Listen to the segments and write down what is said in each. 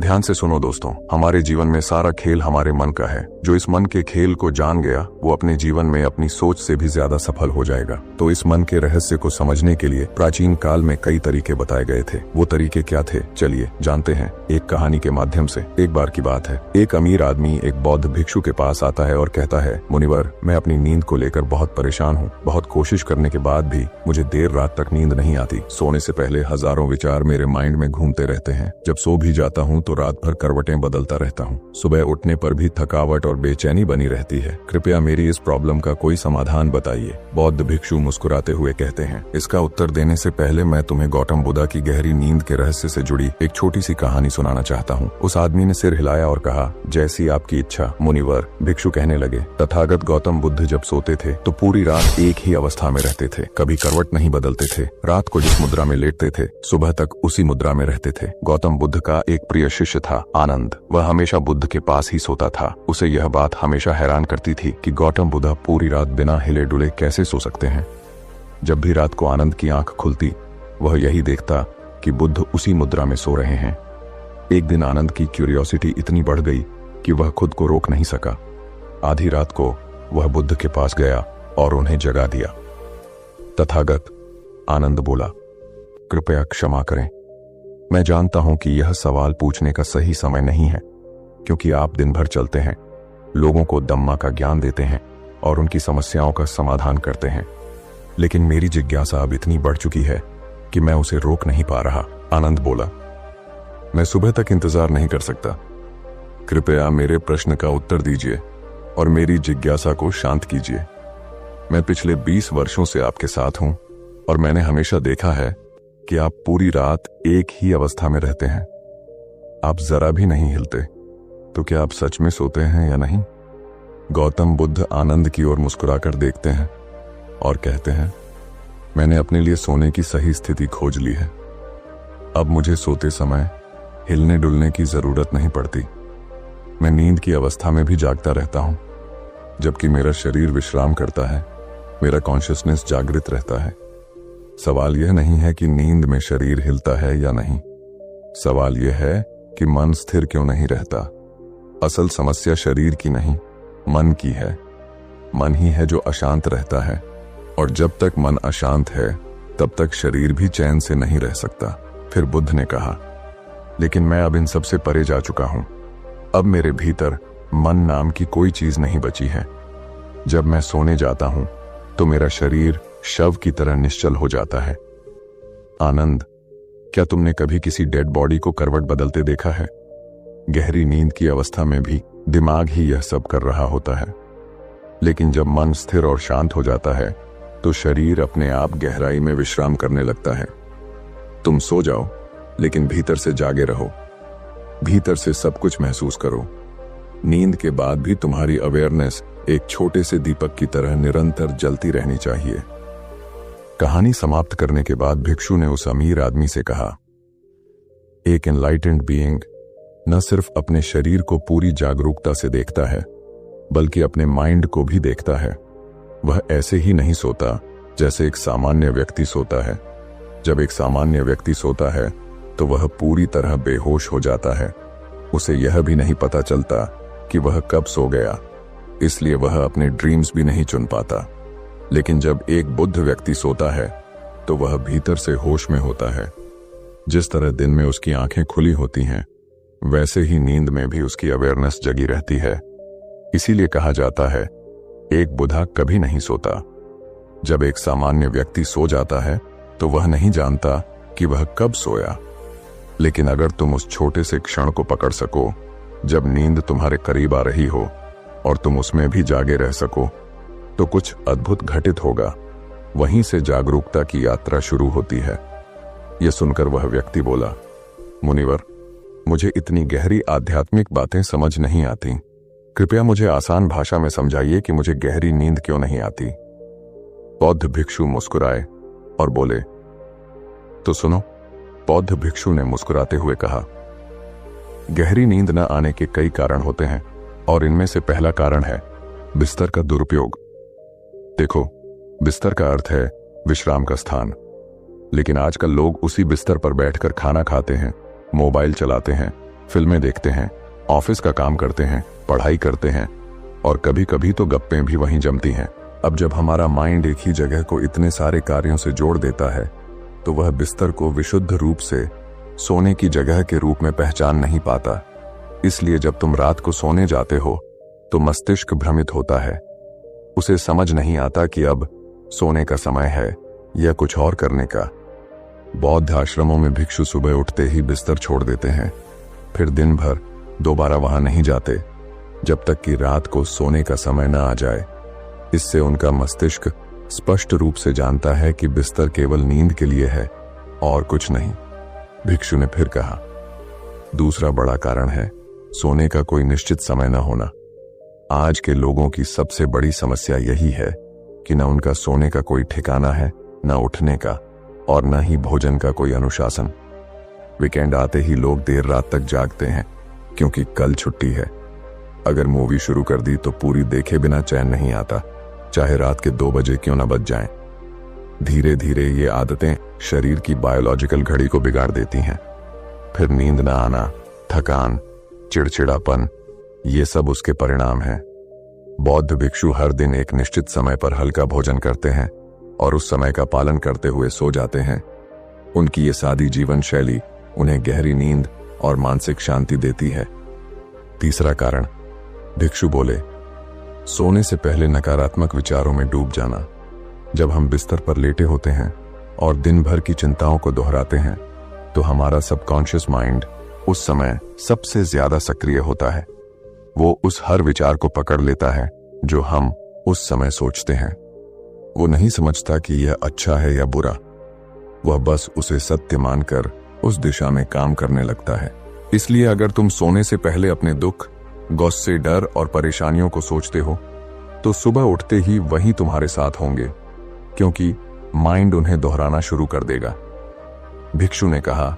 ध्यान से सुनो दोस्तों, हमारे जीवन में सारा खेल हमारे मन का है। जो इस मन के खेल को जान गया वो अपने जीवन में अपनी सोच से भी ज्यादा सफल हो जाएगा। तो इस मन के रहस्य को समझने के लिए प्राचीन काल में कई तरीके बताए गए थे। वो तरीके क्या थे, चलिए जानते हैं एक कहानी के माध्यम से। एक बार की बात है, एक अमीर आदमी एक बौद्ध भिक्षु के पास आता है और कहता है, मुनिवर, मैं अपनी नींद को लेकर बहुत परेशान हूँ। बहुत कोशिश करने के बाद भी मुझे देर रात तक नींद नहीं आती। सोने से पहले हजारों विचार मेरे माइंड में घूमते रहते हैं। जब सो भी जाता हूँ तो रात भर करवटें बदलता रहता हूँ। सुबह उठने पर भी थकावट और बेचैनी बनी रहती है। कृपया मेरी इस प्रॉब्लम का कोई समाधान बताइए। बौद्ध भिक्षु मुस्कुराते हुए कहते हैं, इसका उत्तर देने से पहले मैं तुम्हें गौतम बुद्ध की गहरी नींद के रहस्य से जुड़ी एक छोटी सी कहानी सुनाना चाहता हूँ। उस आदमी ने सिर हिलाया और कहा, जैसी आपकी इच्छा मुनिवर। भिक्षु कहने लगे, तथागत गौतम बुद्ध जब सोते थे तो पूरी रात एक ही अवस्था में रहते थे। कभी करवट नहीं बदलते थे। रात को जिस मुद्रा में लेटते थे सुबह तक उसी मुद्रा में रहते थे। गौतम बुद्ध का एक प्रिय शिष्य था आनंद। वह हमेशा बुद्ध के पास ही सोता था। उसे यह बात हमेशा हैरान करती थी कि गौतम बुद्ध पूरी रात बिना हिले डुले कैसे सो सकते हैं। जब भी रात को आनंद की आंख खुलती वह यही देखता कि बुद्ध उसी मुद्रा में सो रहे हैं। एक दिन आनंद की क्यूरियोसिटी इतनी बढ़ गई कि वह खुद को रोक नहीं सका। आधी रात को वह बुद्ध के पास गया और उन्हें जगा दिया। तथागत, आनंद बोला, कृपया क्षमा करें। मैं जानता हूं कि यह सवाल पूछने का सही समय नहीं है, क्योंकि आप दिन भर चलते हैं, लोगों को दम्मा का ज्ञान देते हैं और उनकी समस्याओं का समाधान करते हैं। लेकिन मेरी जिज्ञासा अब इतनी बढ़ चुकी है कि मैं उसे रोक नहीं पा रहा। आनंद बोला, मैं सुबह तक इंतजार नहीं कर सकता। कृपया मेरे प्रश्न का उत्तर दीजिए और मेरी जिज्ञासा को शांत कीजिए। मैं पिछले 20 वर्षों से आपके साथ हूं और मैंने हमेशा देखा है कि आप पूरी रात एक ही अवस्था में रहते हैं। आप जरा भी नहीं हिलते। तो क्या आप सच में सोते हैं या नहीं? गौतम बुद्ध आनंद की ओर मुस्कुराकर देखते हैं और कहते हैं, मैंने अपने लिए सोने की सही स्थिति खोज ली है। अब मुझे सोते समय हिलने डुलने की जरूरत नहीं पड़ती। मैं नींद की अवस्था में भी जागता रहता हूं। जबकि मेरा शरीर विश्राम करता है, मेरा कॉन्शियसनेस जागृत रहता है। सवाल यह नहीं है कि नींद में शरीर हिलता है या नहीं। सवाल यह है कि मन स्थिर क्यों नहीं रहता। असल समस्या शरीर की नहीं, मन की है। मन ही है जो अशांत रहता है, और जब तक मन अशांत है तब तक शरीर भी चैन से नहीं रह सकता। फिर बुद्ध ने कहा, लेकिन मैं अब इन सब से परे जा चुका हूं। अब मेरे भीतर मन नाम की कोई चीज नहीं बची है। जब मैं सोने जाता हूं तो मेरा शरीर शव की तरह निश्चल हो जाता है। आनंद, क्या तुमने कभी किसी डेड बॉडी को करवट बदलते देखा है? गहरी नींद की अवस्था में भी दिमाग ही यह सब कर रहा होता है। लेकिन जब मन स्थिर और शांत हो जाता है तो शरीर अपने आप गहराई में विश्राम करने लगता है। तुम सो जाओ, लेकिन भीतर से जागे रहो। भीतर से सब कुछ महसूस करो। नींद के बाद भी तुम्हारी अवेयरनेस एक छोटे से दीपक की तरह निरंतर जलती रहनी चाहिए। कहानी समाप्त करने के बाद भिक्षु ने उस अमीर आदमी से कहा, एक एनलाइटेंड बीइंग न सिर्फ अपने शरीर को पूरी जागरूकता से देखता है, बल्कि अपने माइंड को भी देखता है। वह ऐसे ही नहीं सोता जैसे एक सामान्य व्यक्ति सोता है। जब एक सामान्य व्यक्ति सोता है तो वह पूरी तरह बेहोश हो जाता है। उसे यह भी नहीं पता चलता कि वह कब सो गया, इसलिए वह अपने ड्रीम्स भी नहीं चुन पाता। लेकिन जब एक बुद्ध व्यक्ति सोता है तो वह भीतर से होश में होता है। जिस तरह दिन में उसकी आंखें खुली होती हैं, वैसे ही नींद में भी उसकी अवेयरनेस जगी रहती है। इसीलिए कहा जाता है, एक बुद्धा कभी नहीं सोता। जब एक सामान्य व्यक्ति सो जाता है तो वह नहीं जानता कि वह कब सोया। लेकिन अगर तुम उस छोटे से क्षण को पकड़ सको जब नींद तुम्हारे करीब आ रही हो और तुम उसमें भी जागे रह सको, तो कुछ अद्भुत घटित होगा। वहीं से जागरूकता की यात्रा शुरू होती है। यह सुनकर वह व्यक्ति बोला, मुनिवर, मुझे इतनी गहरी आध्यात्मिक बातें समझ नहीं आती। कृपया मुझे आसान भाषा में समझाइए कि मुझे गहरी नींद क्यों नहीं आती। बौद्ध भिक्षु मुस्कुराए और बोले, तो सुनो। बौद्ध भिक्षु ने मुस्कुराते हुए कहा, गहरी नींद न आने के कई कारण होते हैं और इनमें से पहला कारण है बिस्तर का दुरुपयोग। देखो, बिस्तर का अर्थ है विश्राम का स्थान। लेकिन आजकल लोग उसी बिस्तर पर बैठकर खाना खाते हैं, मोबाइल चलाते हैं फिल्में देखते हैं, ऑफिस का काम करते हैं, पढ़ाई करते हैं और कभी कभी तो गप्पें भी वहीं जमती हैं। अब जब हमारा माइंड एक ही जगह को इतने सारे कार्यों से जोड़ देता है तो वह बिस्तर को विशुद्ध रूप से सोने की जगह के रूप में पहचान नहीं पाता। इसलिए जब तुम रात को सोने जाते हो तो मस्तिष्क भ्रमित होता है। उसे समझ नहीं आता कि अब सोने का समय है या कुछ और करने का। बौद्ध आश्रमों में भिक्षु सुबह उठते ही बिस्तर छोड़ देते हैं, फिर दिन भर दोबारा वहां नहीं जाते जब तक कि रात को सोने का समय न आ जाए। इससे उनका मस्तिष्क स्पष्ट रूप से जानता है कि बिस्तर केवल नींद के लिए है और कुछ नहीं। भिक्षु ने फिर कहा, दूसरा बड़ा कारण है सोने का कोई निश्चित समय न होना। आज के लोगों की सबसे बड़ी समस्या यही है कि न उनका सोने का कोई ठिकाना है, न उठने का, और न ही भोजन का कोई अनुशासन। वीकेंड आते ही लोग देर रात तक जागते हैं क्योंकि कल छुट्टी है। अगर मूवी शुरू कर दी तो पूरी देखे बिना चैन नहीं आता, चाहे रात के 2 बजे क्यों न बज जाएं। धीरे धीरे ये आदतें शरीर की बायोलॉजिकल घड़ी को बिगाड़ देती हैं। फिर नींद न आना, थकान, चिड़चिड़ापन, ये सब उसके परिणाम हैं। बौद्ध भिक्षु हर दिन एक निश्चित समय पर हल्का भोजन करते हैं और उस समय का पालन करते हुए सो जाते हैं। उनकी ये सादी जीवन शैली उन्हें गहरी नींद और मानसिक शांति देती है। तीसरा कारण, भिक्षु बोले, सोने से पहले नकारात्मक विचारों में डूब जाना। जब हम बिस्तर पर लेटे होते हैं और दिन भर की चिंताओं को दोहराते हैं तो हमारा सबकॉन्शियस माइंड उस समय सबसे ज्यादा सक्रिय होता है। वो उस हर विचार को पकड़ लेता है जो हम उस समय सोचते हैं। वो नहीं समझता कि यह अच्छा है या बुरा, वह बस उसे सत्य मानकर उस दिशा में काम करने लगता है। इसलिए अगर तुम सोने से पहले अपने दुख, गुस्से, डर और परेशानियों को सोचते हो तो सुबह उठते ही वही तुम्हारे साथ होंगे, क्योंकि माइंड उन्हें दोहराना शुरू कर देगा। भिक्षु ने कहा,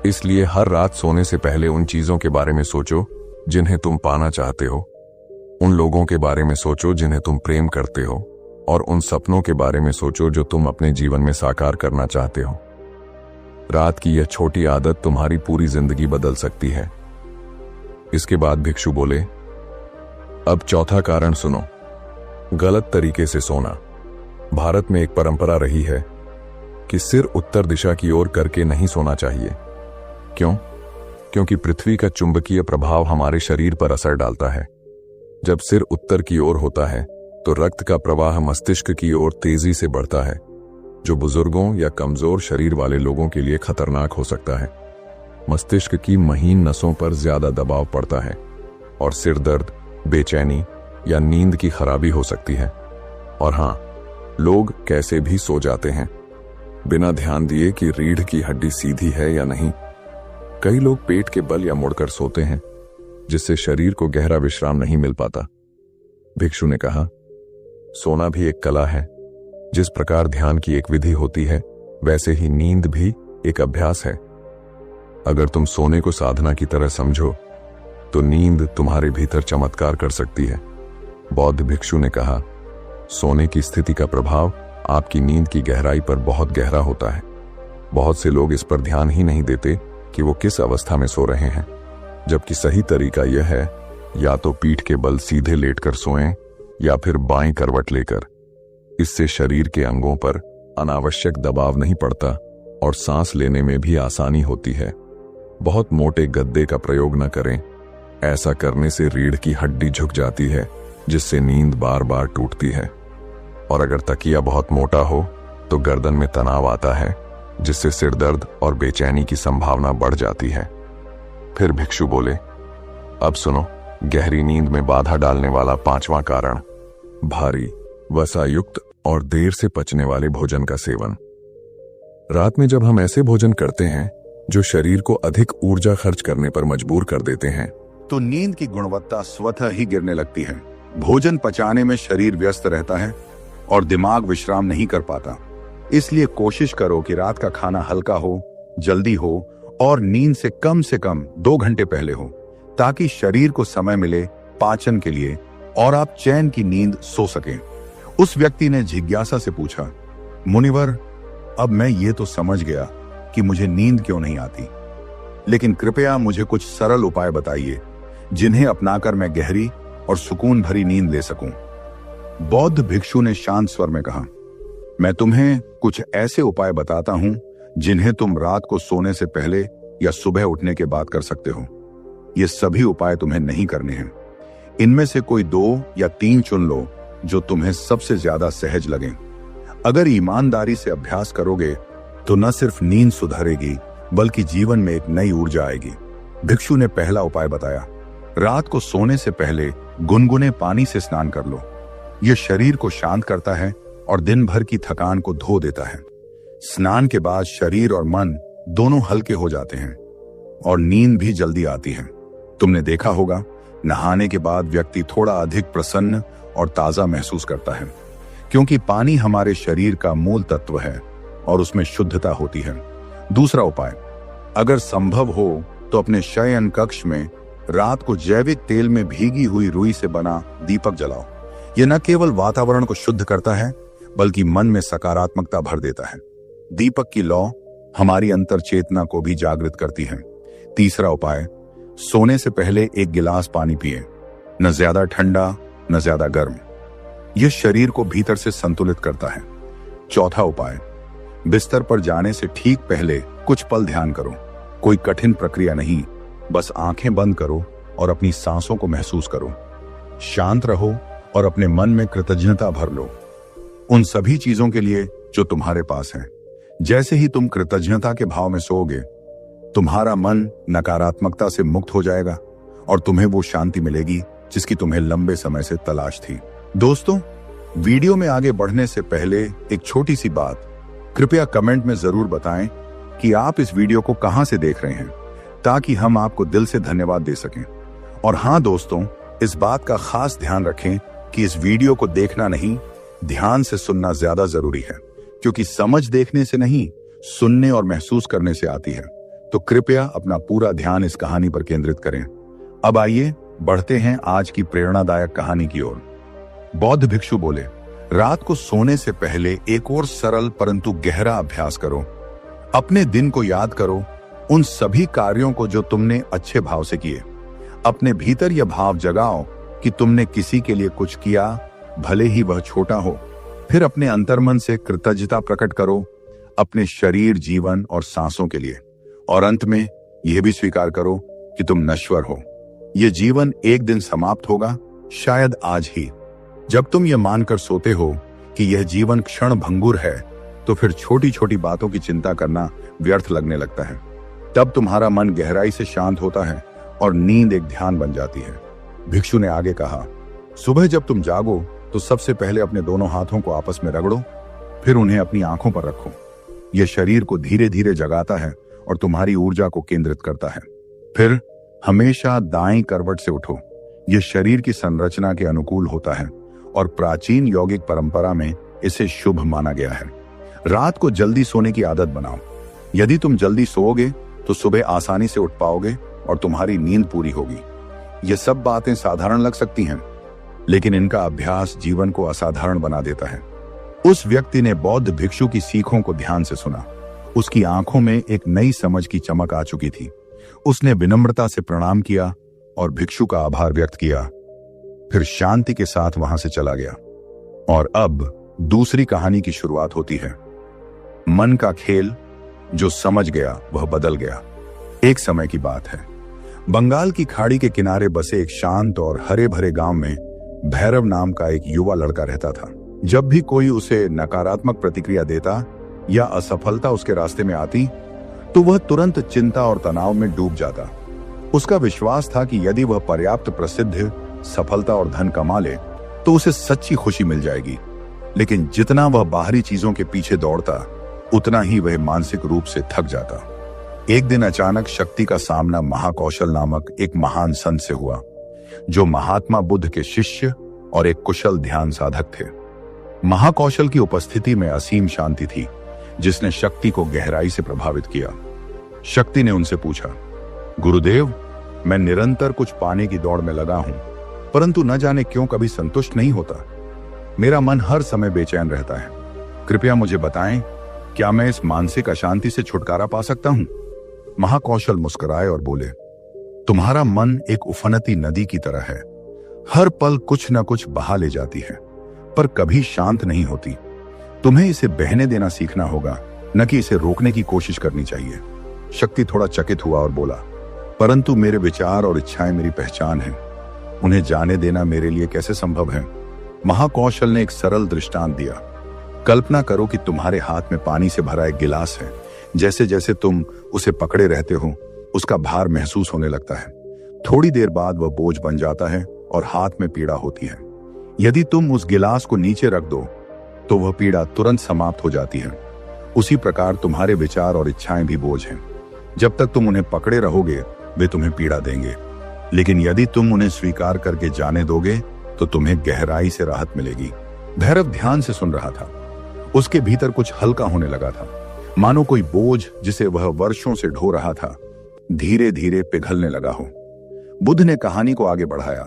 इसलिए हर रात सोने से पहले उन चीजों के बारे में सोचो जिन्हें तुम पाना चाहते हो, उन लोगों के बारे में सोचो जिन्हें तुम प्रेम करते हो, और उन सपनों के बारे में सोचो जो तुम अपने जीवन में साकार करना चाहते हो। रात की यह छोटी आदत तुम्हारी पूरी जिंदगी बदल सकती है। इसके बाद भिक्षु बोले, अब चौथा कारण सुनो, गलत तरीके से सोना। भारत में एक परंपरा रही है कि सिर उत्तर दिशा की ओर करके नहीं सोना चाहिए। क्यों? क्योंकि पृथ्वी का चुंबकीय प्रभाव हमारे शरीर पर असर डालता है। जब सिर उत्तर की ओर होता है तो रक्त का प्रवाह मस्तिष्क की ओर तेजी से बढ़ता है, जो बुजुर्गों या कमजोर शरीर वाले लोगों के लिए खतरनाक हो सकता है। मस्तिष्क की महीन नसों पर ज्यादा दबाव पड़ता है और सिर दर्द, बेचैनी या नींद की खराबी हो सकती है। और हां, लोग कैसे भी सो जाते हैं बिना ध्यान दिए कि रीढ़ की हड्डी सीधी है या नहीं। कई लोग पेट के बल या मुड़कर सोते हैं, जिससे शरीर को गहरा विश्राम नहीं मिल पाता। भिक्षु ने कहा, सोना भी एक कला है। जिस प्रकार ध्यान की एक विधि होती है, वैसे ही नींद भी एक अभ्यास है। अगर तुम सोने को साधना की तरह समझो तो नींद तुम्हारे भीतर चमत्कार कर सकती है। बौद्ध भिक्षु ने कहा, सोने की स्थिति का प्रभाव आपकी नींद की गहराई पर बहुत गहरा होता है। बहुत से लोग इस पर ध्यान ही नहीं देते कि वो किस अवस्था में सो रहे हैं, जबकि सही तरीका यह है या तो पीठ के बल सीधे लेटकर सोएं या फिर बाएं करवट लेकर। इससे शरीर के अंगों पर अनावश्यक दबाव नहीं पड़ता और सांस लेने में भी आसानी होती है। बहुत मोटे गद्दे का प्रयोग न करें, ऐसा करने से रीढ़ की हड्डी झुक जाती है, जिससे नींद बार बार टूटती है। और अगर तकिया बहुत मोटा हो तो गर्दन में तनाव आता है, जिससे सिर दर्द और बेचैनी की संभावना बढ़ जाती है। फिर भिक्षु बोले, अब सुनो, गहरी नींद में बाधा डालने वाला पांचवा कारण, भारी, वसायुक्त और देर से पचने वाले भोजन का सेवन। रात में जब हम ऐसे भोजन करते हैं जो शरीर को अधिक ऊर्जा खर्च करने पर मजबूर कर देते हैं, तो नींद की गुणवत्ता स्वतः ही गिरने लगती है। भोजन पचाने में शरीर व्यस्त रहता है और दिमाग विश्राम नहीं कर पाता। इसलिए कोशिश करो कि रात का खाना हल्का हो, जल्दी हो और नींद से कम 2 घंटे पहले हो, ताकि शरीर को समय मिले पाचन के लिए और आप चैन की नींद सो सकें। उस व्यक्ति ने जिज्ञासा से पूछा, मुनिवर, अब मैं ये तो समझ गया कि मुझे नींद क्यों नहीं आती, लेकिन कृपया मुझे कुछ सरल उपाय बताइए जिन्हें अपनाकर मैं गहरी और सुकून भरी नींद ले सकूं। बौद्ध भिक्षु ने शांत स्वर में कहा, मैं तुम्हें कुछ ऐसे उपाय बताता हूं जिन्हें तुम रात को सोने से पहले या सुबह उठने के बाद कर सकते हो। ये सभी उपाय तुम्हें नहीं करने हैं। इनमें से कोई 2 या 3 चुन लो जो तुम्हें सबसे ज्यादा सहज लगें। अगर ईमानदारी से अभ्यास करोगे तो न सिर्फ नींद सुधरेगी बल्कि जीवन में एक नई ऊर्जा आएगी। भिक्षु ने पहला उपाय बताया, रात को सोने से पहले गुनगुने पानी से स्नान कर लो। यह शरीर को शांत करता है और दिन भर की थकान को धो देता है। स्नान के बाद शरीर और मन दोनों हल्के हो जाते हैं और नींद भी जल्दी आती है। तुमने देखा होगा, नहाने के बाद व्यक्ति थोड़ा अधिक प्रसन्न और ताजा महसूस करता है, क्योंकि पानी हमारे शरीर का मूल तत्व है और उसमें शुद्धता होती है। दूसरा उपाय, अगर संभव हो तो अपने शयन कक्ष में रात को जैविक तेल में भीगी हुई रुई से बना दीपक जलाओ। यह न केवल वातावरण को शुद्ध करता है बल्कि मन में सकारात्मकता भर देता है। दीपक की लौ हमारी अंतर चेतना को भी जागृत करती है। तीसरा उपाय, सोने से पहले 1 गिलास पानी पिए, न ज्यादा ठंडा न ज्यादा गर्म। यह शरीर को भीतर से संतुलित करता है। चौथा उपाय, बिस्तर पर जाने से ठीक पहले कुछ पल ध्यान करो। कोई कठिन प्रक्रिया नहीं, बस आंखें बंद करो और अपनी सांसों को महसूस करो। शांत रहो और अपने मन में कृतज्ञता भर लो उन सभी चीजों के लिए जो तुम्हारे पास हैं। जैसे ही तुम कृतज्ञता के भाव में सोओगे, तुम्हारा मन नकारात्मकता से मुक्त हो जाएगा और तुम्हें वो शांति मिलेगी जिसकी तुम्हें लंबे समय से तलाश थी। दोस्तों, वीडियो में आगे बढ़ने से पहले एक छोटी सी बात, कृपया कमेंट में जरूर बताएं कि आप इस वीडियो को कहां से देख रहे हैं, ताकि हम आपको दिल से धन्यवाद दे सकें। और हां दोस्तों, इस बात का खास ध्यान रखें कि इस वीडियो को देखना नहीं, ध्यान से सुनना ज्यादा जरूरी है, क्योंकि समझ देखने से नहीं, सुनने और महसूस करने से आती है। तो कृपया अपना पूरा ध्यान इस कहानी पर केंद्रित करें। अब आइए बढ़ते हैं आज की प्रेरणादायक कहानी की ओर। बौद्ध भिक्षु बोले, रात को सोने से पहले एक और सरल परंतु गहरा अभ्यास करो। अपने दिन को याद करो, उन सभी कार्यों को जो तुमने अच्छे भाव से किए। अपने भीतर यह भाव जगाओ कि तुमने किसी के लिए कुछ किया, भले ही वह छोटा हो। फिर अपने अंतर्मन से कृतज्ञता प्रकट करो, अपने शरीर, जीवन और सांसों के लिए। और अंत में यह भी स्वीकार करो कि तुम नश्वर हो। यह जीवन एक दिन समाप्त होगा, शायद आज ही। जब तुम यह मानकर सोते हो कि यह जीवन क्षण भंगुर है, तो फिर छोटी छोटी बातों की चिंता करना व्यर्थ लगने लगता है। तब तुम्हारा मन गहराई से शांत होता है और नींद एक ध्यान बन जाती है। भिक्षु ने आगे कहा, सुबह जब तुम जागो तो सबसे पहले अपने दोनों हाथों को आपस में रगड़ो, फिर उन्हें अपनी आंखों पर रखो। यह शरीर को धीरे धीरे जगाता है और तुम्हारी ऊर्जा को केंद्रित करता है। फिर हमेशा दाएं करवट से उठो। यह शरीर की संरचना के अनुकूल होता है और प्राचीन यौगिक परंपरा में इसे शुभ माना गया है। रात को जल्दी सोने की आदत बनाओ। यदि तुम जल्दी सोओगे तो सुबह आसानी से उठ पाओगे और तुम्हारी नींद पूरी होगी। ये सब बातें साधारण लग सकती हैं, लेकिन इनका अभ्यास जीवन को असाधारण बना देता है। उस व्यक्ति ने बौद्ध भिक्षु की सीखों को ध्यान से सुना। उसकी आंखों में एक नई समझ की चमक आ चुकी थी। उसने विनम्रता से प्रणाम किया और भिक्षु का आभार व्यक्त किया, फिर शांति के साथ वहां से चला गया। और अब दूसरी कहानी की शुरुआत होती है। मन का खेल, जो समझ गया वह बदल गया। एक समय की बात है, बंगाल की खाड़ी के किनारे बसे एक शांत और हरे भरे गांव में भैरव नाम का एक युवा लड़का रहता था। जब भी कोई उसे नकारात्मक प्रतिक्रिया देता या असफलता उसके रास्ते में आती, तो वह तुरंत चिंता और तनाव में डूब जाता। उसका विश्वास था कि यदि वह पर्याप्त प्रसिद्ध, सफलता और धन कमा ले तो उसे सच्ची खुशी मिल जाएगी। लेकिन जितना वह बाहरी चीजों के पीछे दौड़ता, उतना ही वह मानसिक रूप से थक जाता। एक दिन अचानक शक्ति का सामना महाकौशल नामक एक महान संत से हुआ, जो महात्मा बुद्ध के शिष्य और एक कुशल ध्यान साधक थे। महाकौशल की उपस्थिति में असीम शांति थी, जिसने शक्ति को गहराई से प्रभावित किया। शक्ति ने उनसे पूछा, गुरुदेव, मैं निरंतर कुछ पाने की दौड़ में लगा हूं, परंतु न जाने क्यों कभी संतुष्ट नहीं होता। मेरा मन हर समय बेचैन रहता है। कृपया मुझे बताएं, क्या मैं इस मानसिक अशांति से छुटकारा पा सकता हूं? महाकौशल मुस्कुराए और बोले, तुम्हारा मन एक उफनती नदी की तरह है। हर पल कुछ न कुछ बहा ले जाती है, पर कभी शांत नहीं होती। तुम्हें इसे बहने देना सीखना होगा, न कि इसे रोकने की कोशिश करनी चाहिए। शक्ति थोड़ा चकित हुआ और बोला, परंतु मेरे विचार और इच्छाएं मेरी पहचान है, उन्हें जाने देना मेरे लिए कैसे संभव है? महाकौशल ने एक सरल दृष्टांत दिया। कल्पना करो कि तुम्हारे हाथ में पानी से भरा एक गिलास है। जैसे जैसे तुम उसे पकड़े रहते हो, उसका भार महसूस होने लगता है। थोड़ी देर बाद वह बोझ बन जाता है और हाथ में पीड़ा होती है। यदि तुम उस गिलास को नीचे रख दो तो वह पीड़ा तुरंत समाप्त हो जाती है। उसी प्रकार तुम्हारे विचार और इच्छाएं भी बोझ हैं। जब तक तुम उन्हें पकड़े रहोगे वे तुम्हें पीड़ा देंगे, लेकिन यदि तुम उन्हें स्वीकार करके जाने दोगे तो तुम्हें गहराई से राहत मिलेगी। भैरव ध्यान से सुन रहा था। उसके भीतर कुछ हल्का होने लगा था, मानो कोई बोझ जिसे वह वर्षों से ढो रहा था धीरे धीरे पिघलने लगा हो। बुद्ध ने कहानी को आगे बढ़ाया।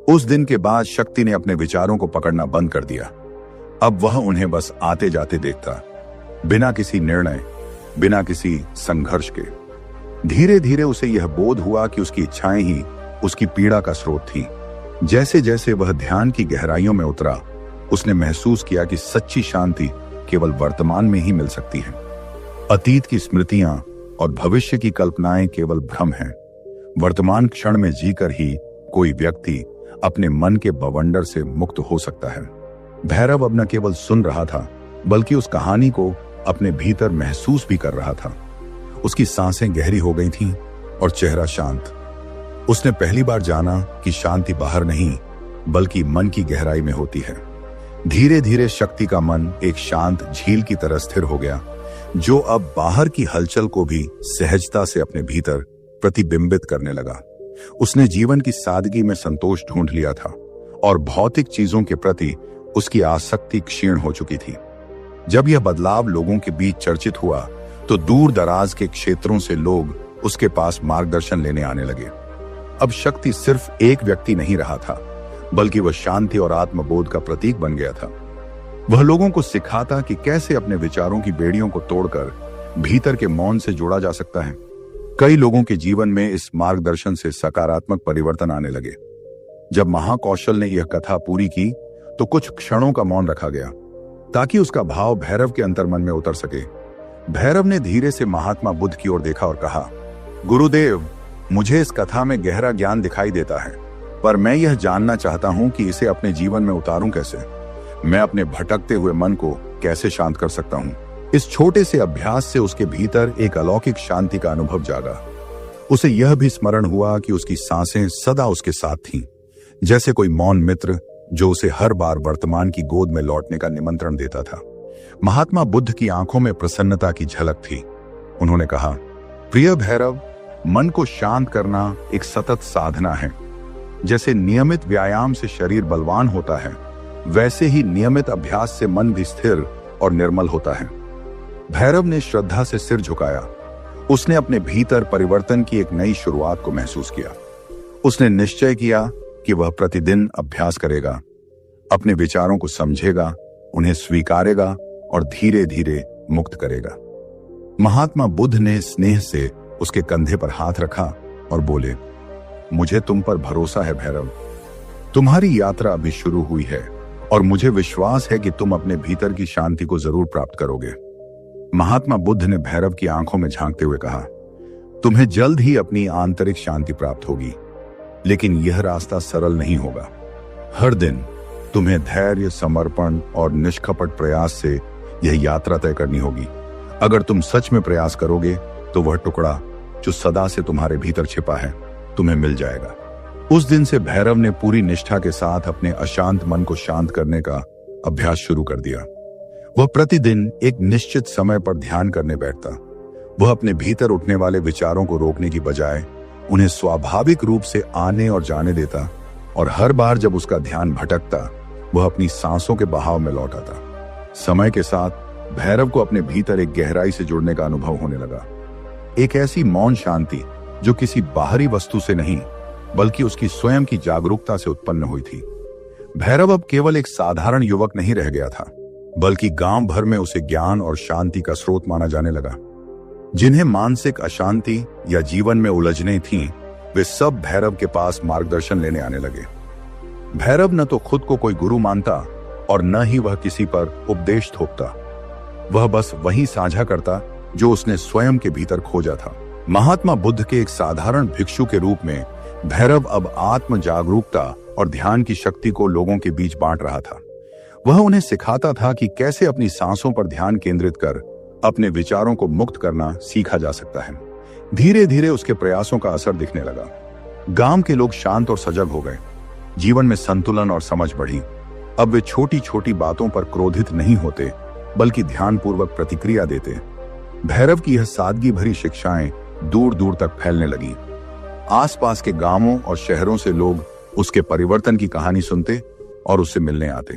उस दिन के बाद शक्ति ने अपने विचारों को पकड़ना बंद कर दिया। अब वह उन्हें बस आते जाते देखता, बिना किसी निर्णय, बिना किसी संघर्ष के। धीरे धीरे उसे यह बोध हुआ कि उसकी इच्छाएं ही उसकी पीड़ा का स्रोत थीं। जैसे जैसे वह ध्यान की गहराइयों में उतरा, उसने महसूस किया कि सच्ची शांति केवल वर्तमान में ही मिल सकती है। अतीत की स्मृतियां और भविष्य की कल्पनाएं केवल भ्रम हैं। वर्तमान क्षण में जीकर ही कोई व्यक्ति अपने मन के बवंडर से मुक्त हो सकता है। भैरव अब न केवल सुन रहा था, बल्कि उस कहानी को अपने भीतर महसूस भी कर रहा था। उसकी सांसें गहरी हो गई थीं और चेहरा शांत। उसने पहली बार जाना कि शांति बाहर नहीं, बल्कि मन की गहराई में होती है। धीरे धीरे शक्ति का मन एक शांत झील की तरह स्थिर हो गया, जो अब बाहर की हलचल को भी सहजता से अपने भीतर प्रतिबिंबित करने लगा। उसने जीवन की सादगी में संतोष ढूंढ लिया था और भौतिक चीजों के प्रति उसकी आसक्ति क्षीण हो चुकी थी। जब यह बदलाव लोगों के बीच चर्चित हुआ तो दूर दराज के क्षेत्रों से लोग उसके पास मार्गदर्शन लेने आने लगे। अब शक्ति सिर्फ एक व्यक्ति नहीं रहा था, बल्कि वह शांति और आत्मबोध का प्रतीक बन गया था। वह लोगों को सिखाता कि कैसे अपने विचारों की बेड़ियों को तोड़कर भीतर के मौन से जोड़ा जा सकता है। कई लोगों के जीवन में इस मार्गदर्शन से सकारात्मक परिवर्तन आने लगे। जब महाकौशल ने यह कथा पूरी की तो कुछ क्षणों का मौन रखा गया, ताकि उसका भाव भैरव के अंतर्मन में उतर सके। भैरव ने धीरे से महात्मा बुद्ध की ओर देखा और कहा, गुरुदेव, मुझे इस कथा में गहरा ज्ञान दिखाई देता है, पर मैं यह जानना चाहता हूं कि इसे अपने जीवन में उतारूं कैसे। मैं अपने भटकते हुए मन को कैसे शांत कर सकता हूं। इस छोटे से अभ्यास से उसके भीतर एक अलौकिक शांति का अनुभव जागा। उसे यह भी स्मरण हुआ कि उसकी सांसें सदा उसके साथ थीं, जैसे कोई मौन मित्र जो उसे हर बार वर्तमान की गोद में लौटने का निमंत्रण देता था। महात्मा बुद्ध की आंखों में प्रसन्नता की झलक थी। उन्होंने कहा, प्रिय भैरव, मन को शांत करना एक सतत साधना है। जैसे नियमित व्यायाम से शरीर बलवान होता है, वैसे ही नियमित अभ्यास से मन भी स्थिर और निर्मल होता है। भैरव ने श्रद्धा से सिर झुकाया। उसने अपने भीतर परिवर्तन की एक नई शुरुआत को महसूस किया। उसने निश्चय किया कि वह प्रतिदिन अभ्यास करेगा, अपने विचारों को समझेगा, उन्हें स्वीकारेगा और धीरे धीरे मुक्त करेगा। महात्मा बुद्ध ने स्नेह से उसके कंधे पर हाथ रखा और बोले, मुझे तुम पर भरोसा है भैरव। तुम्हारी यात्रा अभी शुरू हुई है और मुझे विश्वास है कि तुम अपने भीतर की शांति को जरूर प्राप्त करोगे। महात्मा बुद्ध ने भैरव की आंखों में झांकते हुए कहा, तुम्हें जल्द ही अपनी आंतरिक शांति प्राप्त होगी, लेकिन यह रास्ता सरल नहीं होगा। हर दिन तुम्हें धैर्य, समर्पण और निष्कपट प्रयास से यह यात्रा तय करनी होगी। अगर तुम सच में प्रयास करोगे तो वह टुकड़ा जो सदा से तुम्हारे भीतर छिपा है तुम्हें मिल जाएगा। उस दिन से भैरव ने पूरी निष्ठा के साथ अपने अशांत मन को शांत करने का अभ्यास शुरू कर दिया। वह प्रतिदिन एक निश्चित समय पर ध्यान करने बैठता। वह अपने भीतर उठने वाले विचारों को रोकने की बजाय उन्हें स्वाभाविक रूप से आने और जाने देता, और हर बार जब उसका ध्यान भटकता वह अपनी सांसों के बहाव में लौट आता। समय के साथ भैरव को अपने भीतर एक गहराई से जुड़ने का अनुभव होने लगा, एक ऐसी मौन शांति जो किसी बाहरी वस्तु से नहीं बल्कि उसकी स्वयं की जागरूकता से उत्पन्न हुई थी। भैरव अब केवल एक साधारण युवक नहीं रह गया था, बल्कि गांव भर में उसे ज्ञान और शांति का स्रोत माना जाने लगा। जिन्हें मानसिक अशांति या जीवन में उलझने थीं, वे सब भैरव के पास मार्गदर्शन लेने आने लगे। भैरव न तो खुद को कोई गुरु मानता और न ही वह किसी पर उपदेश थोपता। वह बस वही साझा करता जो उसने स्वयं के भीतर खोजा था। महात्मा बुद्ध के एक साधारण भिक्षु के रूप में भैरव अब आत्म जागरूकता और ध्यान की शक्ति को लोगों के बीच बांट रहा था। वह उन्हें सिखाता था कि कैसे अपनी सांसों पर ध्यान केंद्रित कर अपने विचारों को मुक्त करना सीखा जा सकता है। धीरे धीरे उसके प्रयासों का असर दिखने लगा। गांव के लोग शांत और सजग हो गए। जीवन में संतुलन और समझ बढ़ी। अब वे छोटी छोटी बातों पर क्रोधित नहीं होते, बल्कि ध्यानपूर्वक प्रतिक्रिया देते। भैरव की यह सादगी भरी शिक्षाएं दूर दूर तक फैलने लगी। आसपास के गांवों और शहरों से लोग उसके परिवर्तन की कहानी सुनते और उससे मिलने आते।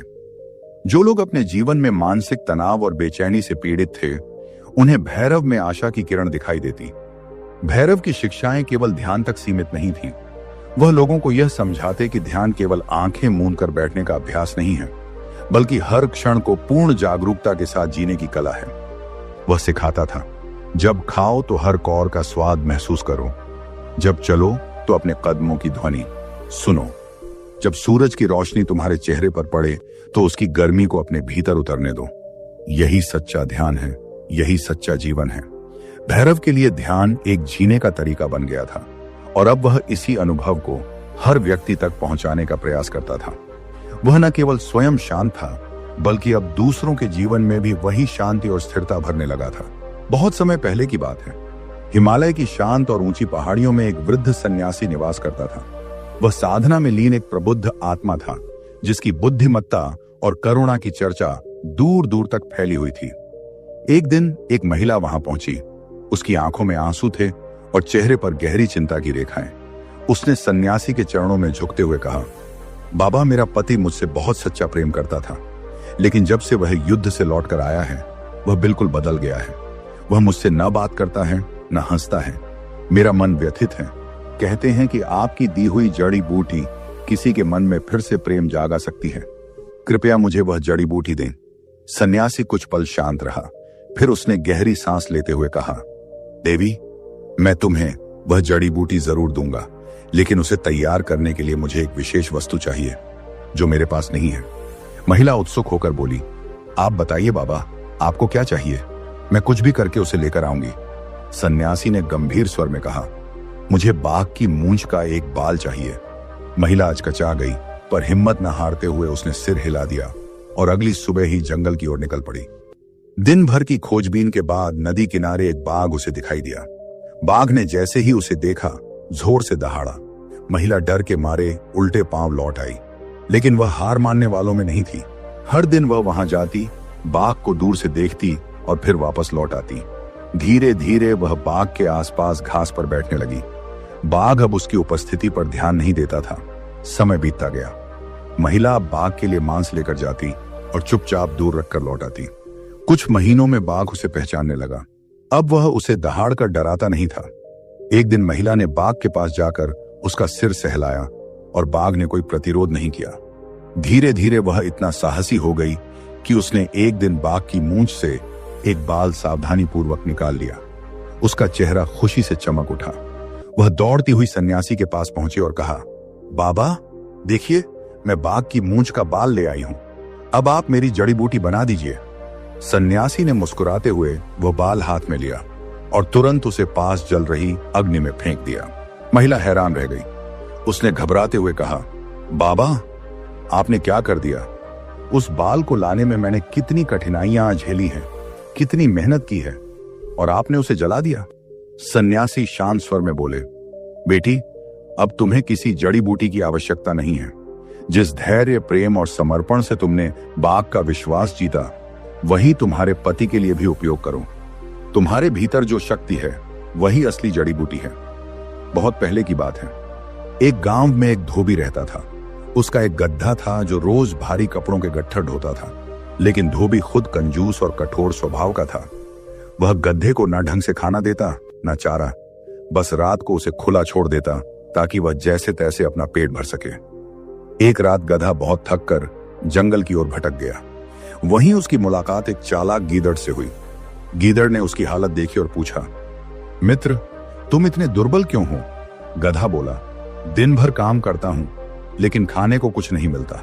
जो लोग अपने जीवन में मानसिक तनाव और बेचैनी से पीड़ित थे, उन्हें भैरव में आशा की किरण दिखाई देती। भैरव की शिक्षाएं केवल ध्यान तक सीमित नहीं थीं। वह लोगों को यह समझाते कि ध्यान केवल आंखें मूंद कर बैठने का अभ्यास नहीं है, बल्कि हर क्षण को पूर्ण जागरूकता के साथ जीने की कला है। वह सिखाता था, जब खाओ तो हर कौर का स्वाद महसूस करो, जब चलो तो अपने कदमों की ध्वनि सुनो, जब सूरज की रोशनी तुम्हारे चेहरे पर पड़े तो उसकी गर्मी को अपने भीतर उतरने दो। यही सच्चा ध्यान है, यही सच्चा जीवन है। भैरव के लिए ध्यान एक जीने का तरीका बन गया था और अब वह इसी अनुभव को हर व्यक्ति तक पहुंचाने का प्रयास करता था। वह न केवल स्वयं शांत था, बल्कि अब दूसरों के जीवन में भी वही शांति और स्थिरता भरने लगा था। बहुत समय पहले की बात है। हिमालय की शांत और ऊंची पहाड़ियों में एक वृद्ध सन्यासी निवास करता था। वह साधना में लीन एक प्रबुद्ध आत्मा था, जिसकी बुद्धिमत्ता और करुणा की चर्चा दूर दूर तक फैली हुई थी। एक दिन एक महिला वहां पहुंची। उसकी आंखों में आंसू थे और चेहरे पर गहरी चिंता की रेखाएं। उसने सन्यासी के चरणों में झुकते हुए कहा, बाबा, मेरा पति मुझसे बहुत सच्चा प्रेम करता था, लेकिन जब से वह युद्ध से लौटकर आया है, वह बिल्कुल बदल गया है। वह मुझसे न बात करता है, न हंसता है। मेरा मन व्यथित है। कहते हैं कि आपकी दी हुई जड़ी बूटी किसी के मन में फिर से प्रेम जागा सकती है। कृपया मुझे वह जड़ी बूटी दें। सन्यासी कुछ पल शांत रहा, फिर उसने गहरी सांस लेते हुए कहा, देवी, मैं तुम्हें वह जड़ी बूटी जरूर दूंगा, लेकिन उसे तैयार करने के लिए मुझे एक विशेष वस्तु चाहिए जो मेरे पास नहीं है। महिला उत्सुक होकर बोली, आप बताइए बाबा, आपको क्या चाहिए? मैं कुछ भी करके उसे लेकर आऊंगी। सन्यासी ने गंभीर स्वर में कहा, मुझे बाघ की मूंछ का एक बाल चाहिए। महिला अचकचा गई, पर हिम्मत न हारते हुए उसने सिर हिला दिया और अगली सुबह ही जंगल की ओर निकल पड़ी। दिन भर की खोजबीन के बाद नदी किनारे एक बाघ उसे दिखाई दिया। बाघ ने जैसे ही उसे देखा, जोर से दहाड़ा। महिला डर के मारे उल्टे पांव लौट आई, लेकिन वह हार मानने वालों में नहीं थी। हर दिन वह वहां जाती, बाघ को दूर से देखती और फिर वापस लौट आती। धीरे धीरे वह बाघ के आसपास घास पर बैठने लगी। बाघ अब उसकी उपस्थिति पर ध्यान नहीं देता था। समय बीतता गया। महिला बाघ के लिए मांस लेकर जाती और चुपचाप दूर रखकर लौट आती। कुछ महीनों में बाघ उसे पहचानने लगा। अब वह उसे दहाड़ कर डराता नहीं था। एक दिन महिला ने बाघ के पास जाकर उसका सिर सहलाया और बाघ ने कोई प्रतिरोध नहीं किया। धीरे धीरे वह इतना साहसी हो गई कि उसने एक दिन बाघ की मूंछ से एक बाल सावधानी पूर्वक निकाल लिया। उसका चेहरा खुशी से चमक उठा। वह दौड़ती हुई सन्यासी के पास पहुंची और कहा, बाबा देखिए, मैं बाघ की मूंछ का बाल ले आई हूं। अब आप मेरी जड़ी बूटी बना दीजिए। सन्यासी ने मुस्कुराते हुए वह बाल हाथ में लिया और तुरंत उसे पास जल रही अग्नि में फेंक दिया। महिला हैरान रह गई। उसने घबराते हुए कहा, बाबा, आपने क्या कर दिया? उस बाल को लाने में मैंने कितनी कठिनाइयां झेली हैं, कितनी मेहनत की है, और आपने उसे जला दिया। सन्यासी शांत स्वर में बोले, बेटी, अब तुम्हें किसी जड़ी बूटी की आवश्यकता नहीं है। जिस धैर्य, प्रेम और समर्पण से तुमने बाघ का विश्वास जीता, वही तुम्हारे पति के लिए भी उपयोग करो। तुम्हारे भीतर जो शक्ति है, वही असली जड़ी बूटी है। बहुत पहले की बात है। एक गांव में एक धोबी रहता था। उसका एक गधा था जो रोज भारी कपड़ों के गट्ठर ढोता था, लेकिन धोबी खुद कंजूस और कठोर स्वभाव का था। वह गधे को न ढंग से खाना देता, न चारा, बस रात को उसे खुला छोड़ देता ताकि वह जैसे तैसे अपना पेट भर सके। एक रात गधा बहुत थक कर जंगल की ओर भटक गया। वहीं उसकी मुलाकात एक चालाक गीदड़ से हुई। गीदड़ ने उसकी हालत देखी और पूछा, मित्र, तुम इतने दुर्बल क्यों हो? गधा बोला, दिन भर काम करता हूं, लेकिन खाने को कुछ नहीं मिलता।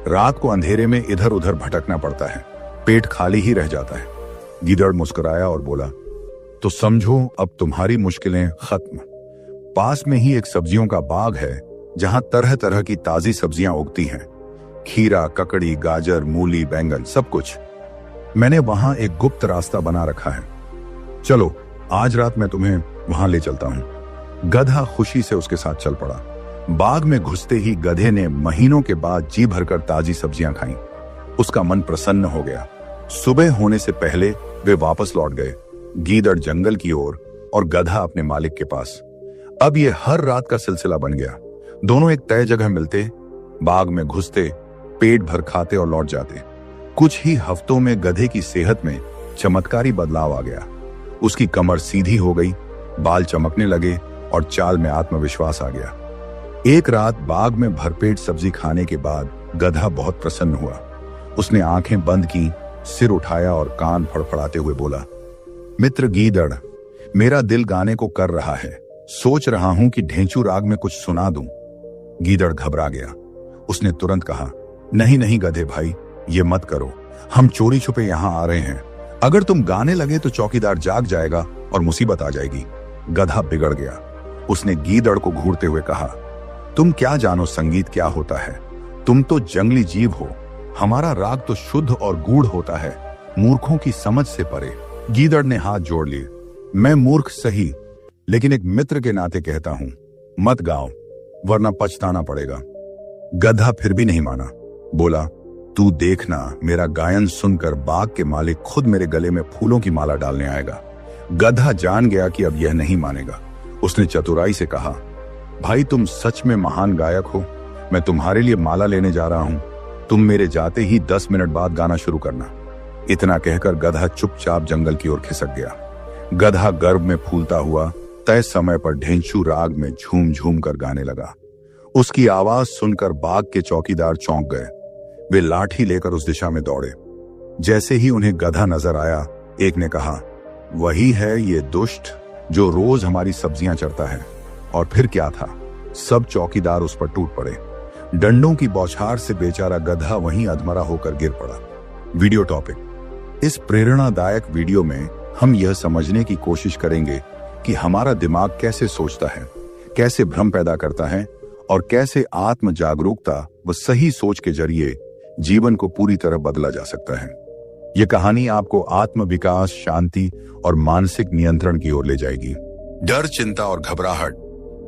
रात को अंधेरे में इधर उधर भटकना पड़ता है, पेट खाली ही रह जाता है। गीदड़ मुस्कुराया और बोला, तो समझो अब तुम्हारी मुश्किलें खत्म। पास में ही एक सब्जियों का बाग है जहां तरह तरह की ताजी सब्जियां उगती हैं। खीरा, ककड़ी, गाजर, मूली, बैंगन, सब कुछ। मैंने वहां एक गुप्त रास्ता बना रखा है। चलो, आज रात मैं तुम्हें वहां ले चलता हूं। गधा खुशी से उसके साथ चल पड़ा। बाग में घुसते ही गधे ने महीनों के बाद जी भरकर ताजी सब्जियां खाईं। उसका मन प्रसन्न हो गया। सुबह होने से पहले वे वापस लौट गए, गीदड़ जंगल की ओर और गधा अपने मालिक के पास। अब यह हर रात का सिलसिला बन गया। दोनों एक तय जगह मिलते, बाग में घुसते, पेट भर खाते और लौट जाते। कुछ ही हफ्तों में गधे की सेहत में चमत्कारी बदलाव आ गया। उसकी कमर सीधी हो गई, बाल चमकने लगे और चाल में आत्मविश्वास आ गया। एक रात बाग में भरपेट सब्जी खाने के बाद गधा बहुत प्रसन्न हुआ। उसने आंखें बंद की, सिर उठाया और कान फड़फड़ाते हुए बोला, मित्र गीदड़, मेरा दिल गाने को कर रहा है। सोच रहा हूं कि ढेंचू राग में कुछ सुना दूं। गीदड़ घबरा गया। उसने तुरंत कहा, नहीं नहीं गधे भाई, ये मत करो। हम चोरी छुपे यहां आ रहे हैं। अगर तुम गाने लगे तो चौकीदार जाग जाएगा और मुसीबत आ जाएगी। गधा बिगड़ गया। उसने गीदड़ को घूरते हुए कहा, तुम क्या जानो संगीत क्या होता है? तुम तो जंगली जीव हो। हमारा राग तो शुद्ध और गूढ़ होता है, मूर्खों की समझ से परे। गीदड़ ने हाथ जोड़ लिए। मैं मूर्ख सही, लेकिन एक मित्र के नाते कहता हूं, मत गाओ, वरना पछताना पड़ेगा। गधा फिर भी नहीं माना। बोला, तू देखना, मेरा गायन सुनकर बाग के मालिक खुद मेरे गले में फूलों की माला डालने आएगा। गधा जान गया कि अब यह नहीं मानेगा। उसने चतुराई से कहा, भाई तुम सच में महान गायक हो। मैं तुम्हारे लिए माला लेने जा रहा हूं। तुम मेरे जाते ही 10 मिनट बाद गाना शुरू करना। इतना कहकर गधा चुपचाप जंगल की ओर खिसक गया। गधा गर्व में फूलता हुआ तय समय पर ढेंचू राग में झूम झूम कर गाने लगा। उसकी आवाज सुनकर बाग के चौकीदार चौंक गए। वे लाठी लेकर उस दिशा में दौड़े। जैसे ही उन्हें गधा नजर आया, एक ने कहा, वही है ये दुष्ट जो रोज हमारी सब्जियां चरता है। और फिर क्या था, सब चौकीदार उस पर टूट पड़े। डंडों की बौछार से बेचारा गधा वहीं अधमरा होकर गिर पड़ा। Video topic. इस प्रेरणादायक वीडियो में हम यह समझने की कोशिश करेंगे कि हमारा दिमाग कैसे सोचता है, कैसे भ्रम पैदा करता है और कैसे आत्म जागरूकता व सही सोच के जरिए जीवन को पूरी तरह बदला जा सकता है। यह कहानी आपको आत्म विकास, शांति और मानसिक नियंत्रण की ओर ले जाएगी। डर, चिंता और घबराहट।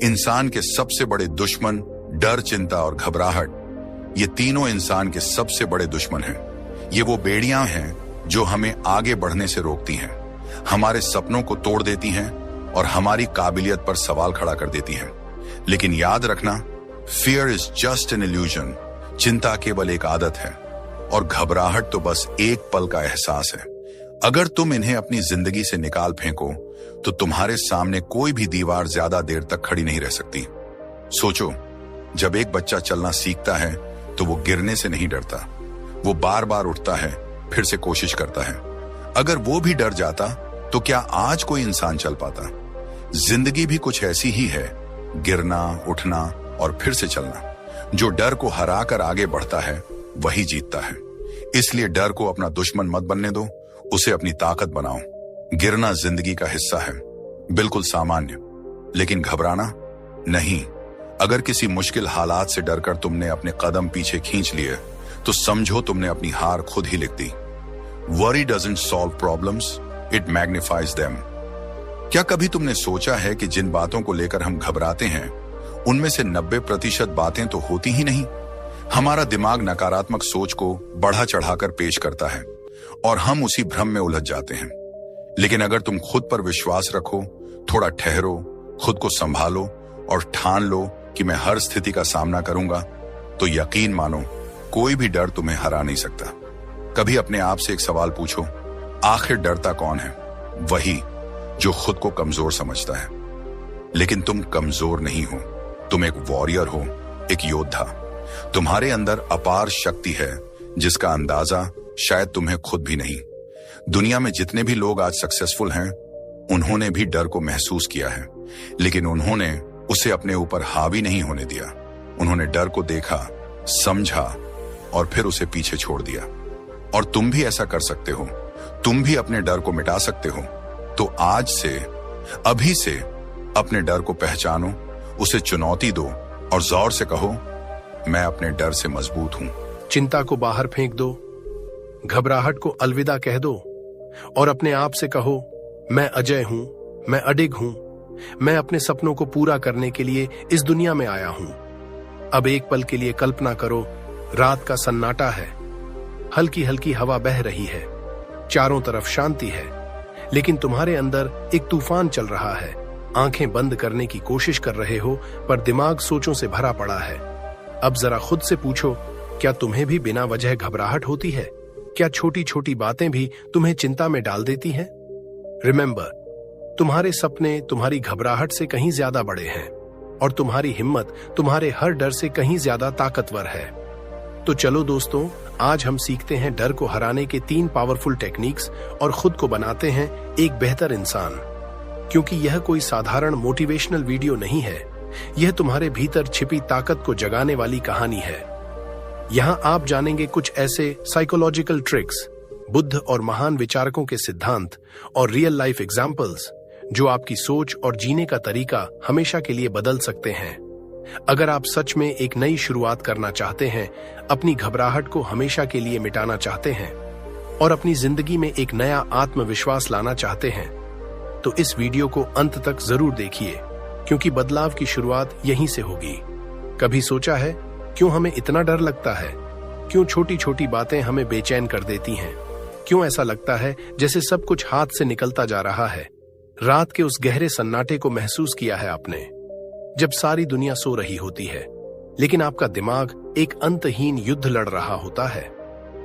इंसान के सबसे बड़े दुश्मन डर, चिंता और घबराहट, ये तीनों इंसान के सबसे बड़े दुश्मन हैं। ये वो बेड़ियां हैं जो हमें आगे बढ़ने से रोकती हैं, हमारे सपनों को तोड़ देती हैं और हमारी काबिलियत पर सवाल खड़ा कर देती हैं। लेकिन याद रखना, fear is just an illusion. चिंता केवल एक आदत है और घबराहट तो बस एक पल का एहसास है। अगर तुम इन्हें अपनी जिंदगी से निकाल फेंको तो तुम्हारे सामने कोई भी दीवार ज्यादा देर तक खड़ी नहीं रह सकती। सोचो, जब एक बच्चा चलना सीखता है तो वो गिरने से नहीं डरता, वो बार बार उठता है, फिर से कोशिश करता है। अगर वो भी डर जाता तो क्या आज कोई इंसान चल पाता? जिंदगी भी कुछ ऐसी ही है, गिरना, उठना और फिर से चलना। जो डर को हरा कर आगे बढ़ता है वही जीतता है। इसलिए डर को अपना दुश्मन मत बनने दो, उसे अपनी ताकत बनाओ। गिरना जिंदगी का हिस्सा है, बिल्कुल सामान्य, लेकिन घबराना नहीं। अगर किसी मुश्किल हालात से डरकर तुमने अपने कदम पीछे खींच लिए तो समझो तुमने अपनी हार खुद ही लिख दी। Worry doesn't solve problems, it magnifies them। क्या कभी तुमने सोचा है कि जिन बातों को लेकर हम घबराते हैं उनमें से 90% बातें तो होती ही नहीं। हमारा दिमाग नकारात्मक सोच को बढ़ा चढ़ाकर पेश करता है और हम उसी भ्रम में उलझ जाते हैं। लेकिन अगर तुम खुद पर विश्वास रखो, थोड़ा ठहरो, खुद को संभालो और ठान लो कि मैं हर स्थिति का सामना करूंगा, तो यकीन मानो कोई भी डर तुम्हें हरा नहीं सकता। कभी अपने आप से एक सवाल पूछो, आखिर डरता कौन है? वही जो खुद को कमजोर समझता है। लेकिन तुम कमजोर नहीं हो, तुम एक वॉरियर हो, एक योद्धा। तुम्हारे अंदर अपार शक्ति है जिसका अंदाजा शायद तुम्हें खुद भी नहीं। दुनिया में जितने भी लोग आज सक्सेसफुल हैं उन्होंने भी डर को महसूस किया है, लेकिन उन्होंने उसे अपने ऊपर हावी नहीं होने दिया। उन्होंने डर को देखा, समझा और फिर उसे पीछे छोड़ दिया। और तुम भी ऐसा कर सकते हो। तुम भी अपने डर को मिटा सकते हो। तो आज से, अभी से अपने डर को पहचानो, उसे चुनौती दो और जोर से कहो, मैं अपने डर से मजबूत हूं। चिंता को बाहर फेंक दो, घबराहट को अलविदा कह दो और अपने आप से कहो, मैं अजय हूं, मैं अडिग हूं, मैं अपने सपनों को पूरा करने के लिए इस दुनिया में आया हूं। अब एक पल के लिए कल्पना करो, रात का सन्नाटा है, हल्की हल्की हवा बह रही है, चारों तरफ शांति है, लेकिन तुम्हारे अंदर एक तूफान चल रहा है। आंखें बंद करने की कोशिश कर रहे हो, पर दिमाग सोचों से भरा पड़ा है। अब जरा खुद से पूछो, क्या तुम्हें भी बिना वजह घबराहट होती है? क्या छोटी छोटी बातें भी तुम्हें चिंता में डाल देती हैं? रिमेंबर, तुम्हारे सपने तुम्हारी घबराहट से कहीं ज्यादा बड़े हैं और तुम्हारी हिम्मत तुम्हारे हर डर से कहीं ज्यादा ताकतवर है। तो चलो दोस्तों, आज हम सीखते हैं डर को हराने के 3 पावरफुल टेक्निक्स और खुद को बनाते हैं एक बेहतर इंसान। क्योंकि यह कोई साधारण मोटिवेशनल वीडियो नहीं है, यह तुम्हारे भीतर छिपी ताकत को जगाने वाली कहानी है। यहाँ आप जानेंगे कुछ ऐसे साइकोलॉजिकल ट्रिक्स, बुद्ध और महान विचारकों के सिद्धांत और रियल लाइफ एग्जाम्पल्स जो आपकी सोच और जीने का तरीका हमेशा के लिए बदल सकते हैं। अगर आप सच में एक नई शुरुआत करना चाहते हैं, अपनी घबराहट को हमेशा के लिए मिटाना चाहते हैं और अपनी जिंदगी में एक नया आत्मविश्वास लाना चाहते हैं, तो इस वीडियो को अंत तक जरूर देखिए, क्योंकि बदलाव की शुरुआत यहीं से होगी। कभी सोचा है क्यों हमें इतना डर लगता है? क्यों छोटी छोटी बातें हमें बेचैन कर देती हैं? क्यों ऐसा लगता है जैसे सब कुछ हाथ से निकलता जा रहा है? रात के उस गहरे सन्नाटे को महसूस किया है आपने, जब सारी दुनिया सो रही होती है, लेकिन आपका दिमाग एक अंतहीन युद्ध लड़ रहा होता है।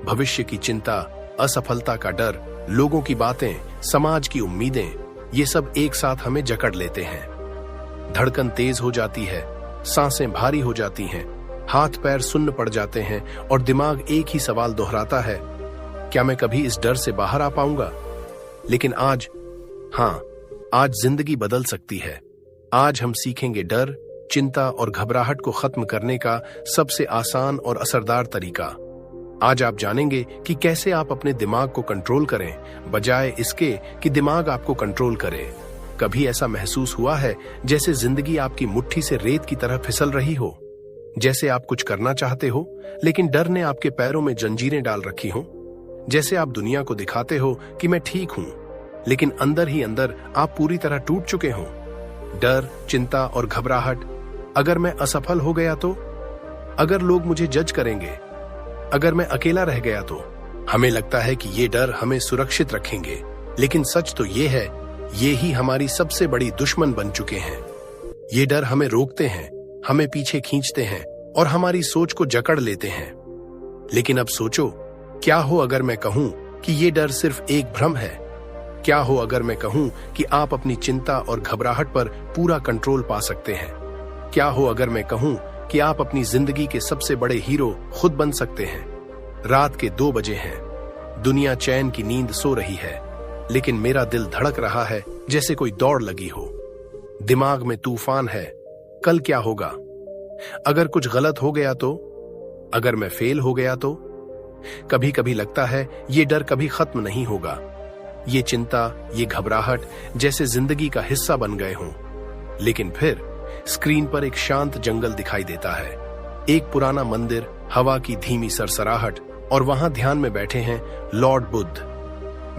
भविष्य की चिंता, असफलता का डर, लोगों की बातें, समाज की उम्मीदें, ये सब एक साथ हमें जकड़ लेते हैं। धड़कन तेज हो जाती है, सांसें भारी हो जाती हैं, हाथ पैर सुन्न पड़ जाते हैं और दिमाग एक ही सवाल दोहराता है, क्या मैं कभी इस डर से बाहर आ पाऊंगा? लेकिन आज, हाँ, आज जिंदगी बदल सकती है। आज हम सीखेंगे डर, चिंता और घबराहट को खत्म करने का सबसे आसान और असरदार तरीका। आज आप जानेंगे कि कैसे आप अपने दिमाग को कंट्रोल करें, बजाय इसके कि दिमाग आपको कंट्रोल करे। कभी ऐसा महसूस हुआ है जैसे जिंदगी आपकी मुट्ठी से रेत की तरह फिसल रही हो? जैसे आप कुछ करना चाहते हो, लेकिन डर ने आपके पैरों में जंजीरें डाल रखी हो? जैसे आप दुनिया को दिखाते हो कि मैं ठीक हूं, लेकिन अंदर ही अंदर आप पूरी तरह टूट चुके हो? डर, चिंता और घबराहट, अगर मैं असफल हो गया तो? अगर लोग मुझे जज करेंगे? अगर मैं अकेला रह गया तो? हमें लगता है कि ये डर हमें सुरक्षित रखेंगे, लेकिन सच तो ये है, ये ही हमारी सबसे बड़ी दुश्मन बन चुके हैं। ये डर हमें रोकते हैं, हमें पीछे खींचते हैं और हमारी सोच को जकड़ लेते हैं। लेकिन अब सोचो, क्या हो अगर मैं कहूं कि ये डर सिर्फ एक भ्रम है? क्या हो अगर मैं कहूं कि आप अपनी चिंता और घबराहट पर पूरा कंट्रोल पा सकते हैं? क्या हो अगर मैं कहूं कि आप अपनी जिंदगी के सबसे बड़े हीरो खुद बन सकते हैं? रात के 2 बजे हैं, दुनिया चैन की नींद सो रही है, लेकिन मेरा दिल धड़क रहा है जैसे कोई दौड़ लगी हो। दिमाग में तूफान है, कल क्या होगा? अगर कुछ गलत हो गया तो? अगर मैं फेल हो गया तो? कभी कभी लगता है ये डर कभी खत्म नहीं होगा। ये चिंता, ये घबराहट जैसे जिंदगी का हिस्सा बन गए हों। लेकिन फिर स्क्रीन पर एक शांत जंगल दिखाई देता है, एक पुराना मंदिर, हवा की धीमी सरसराहट और वहां ध्यान में बैठे हैं लॉर्ड बुद्ध।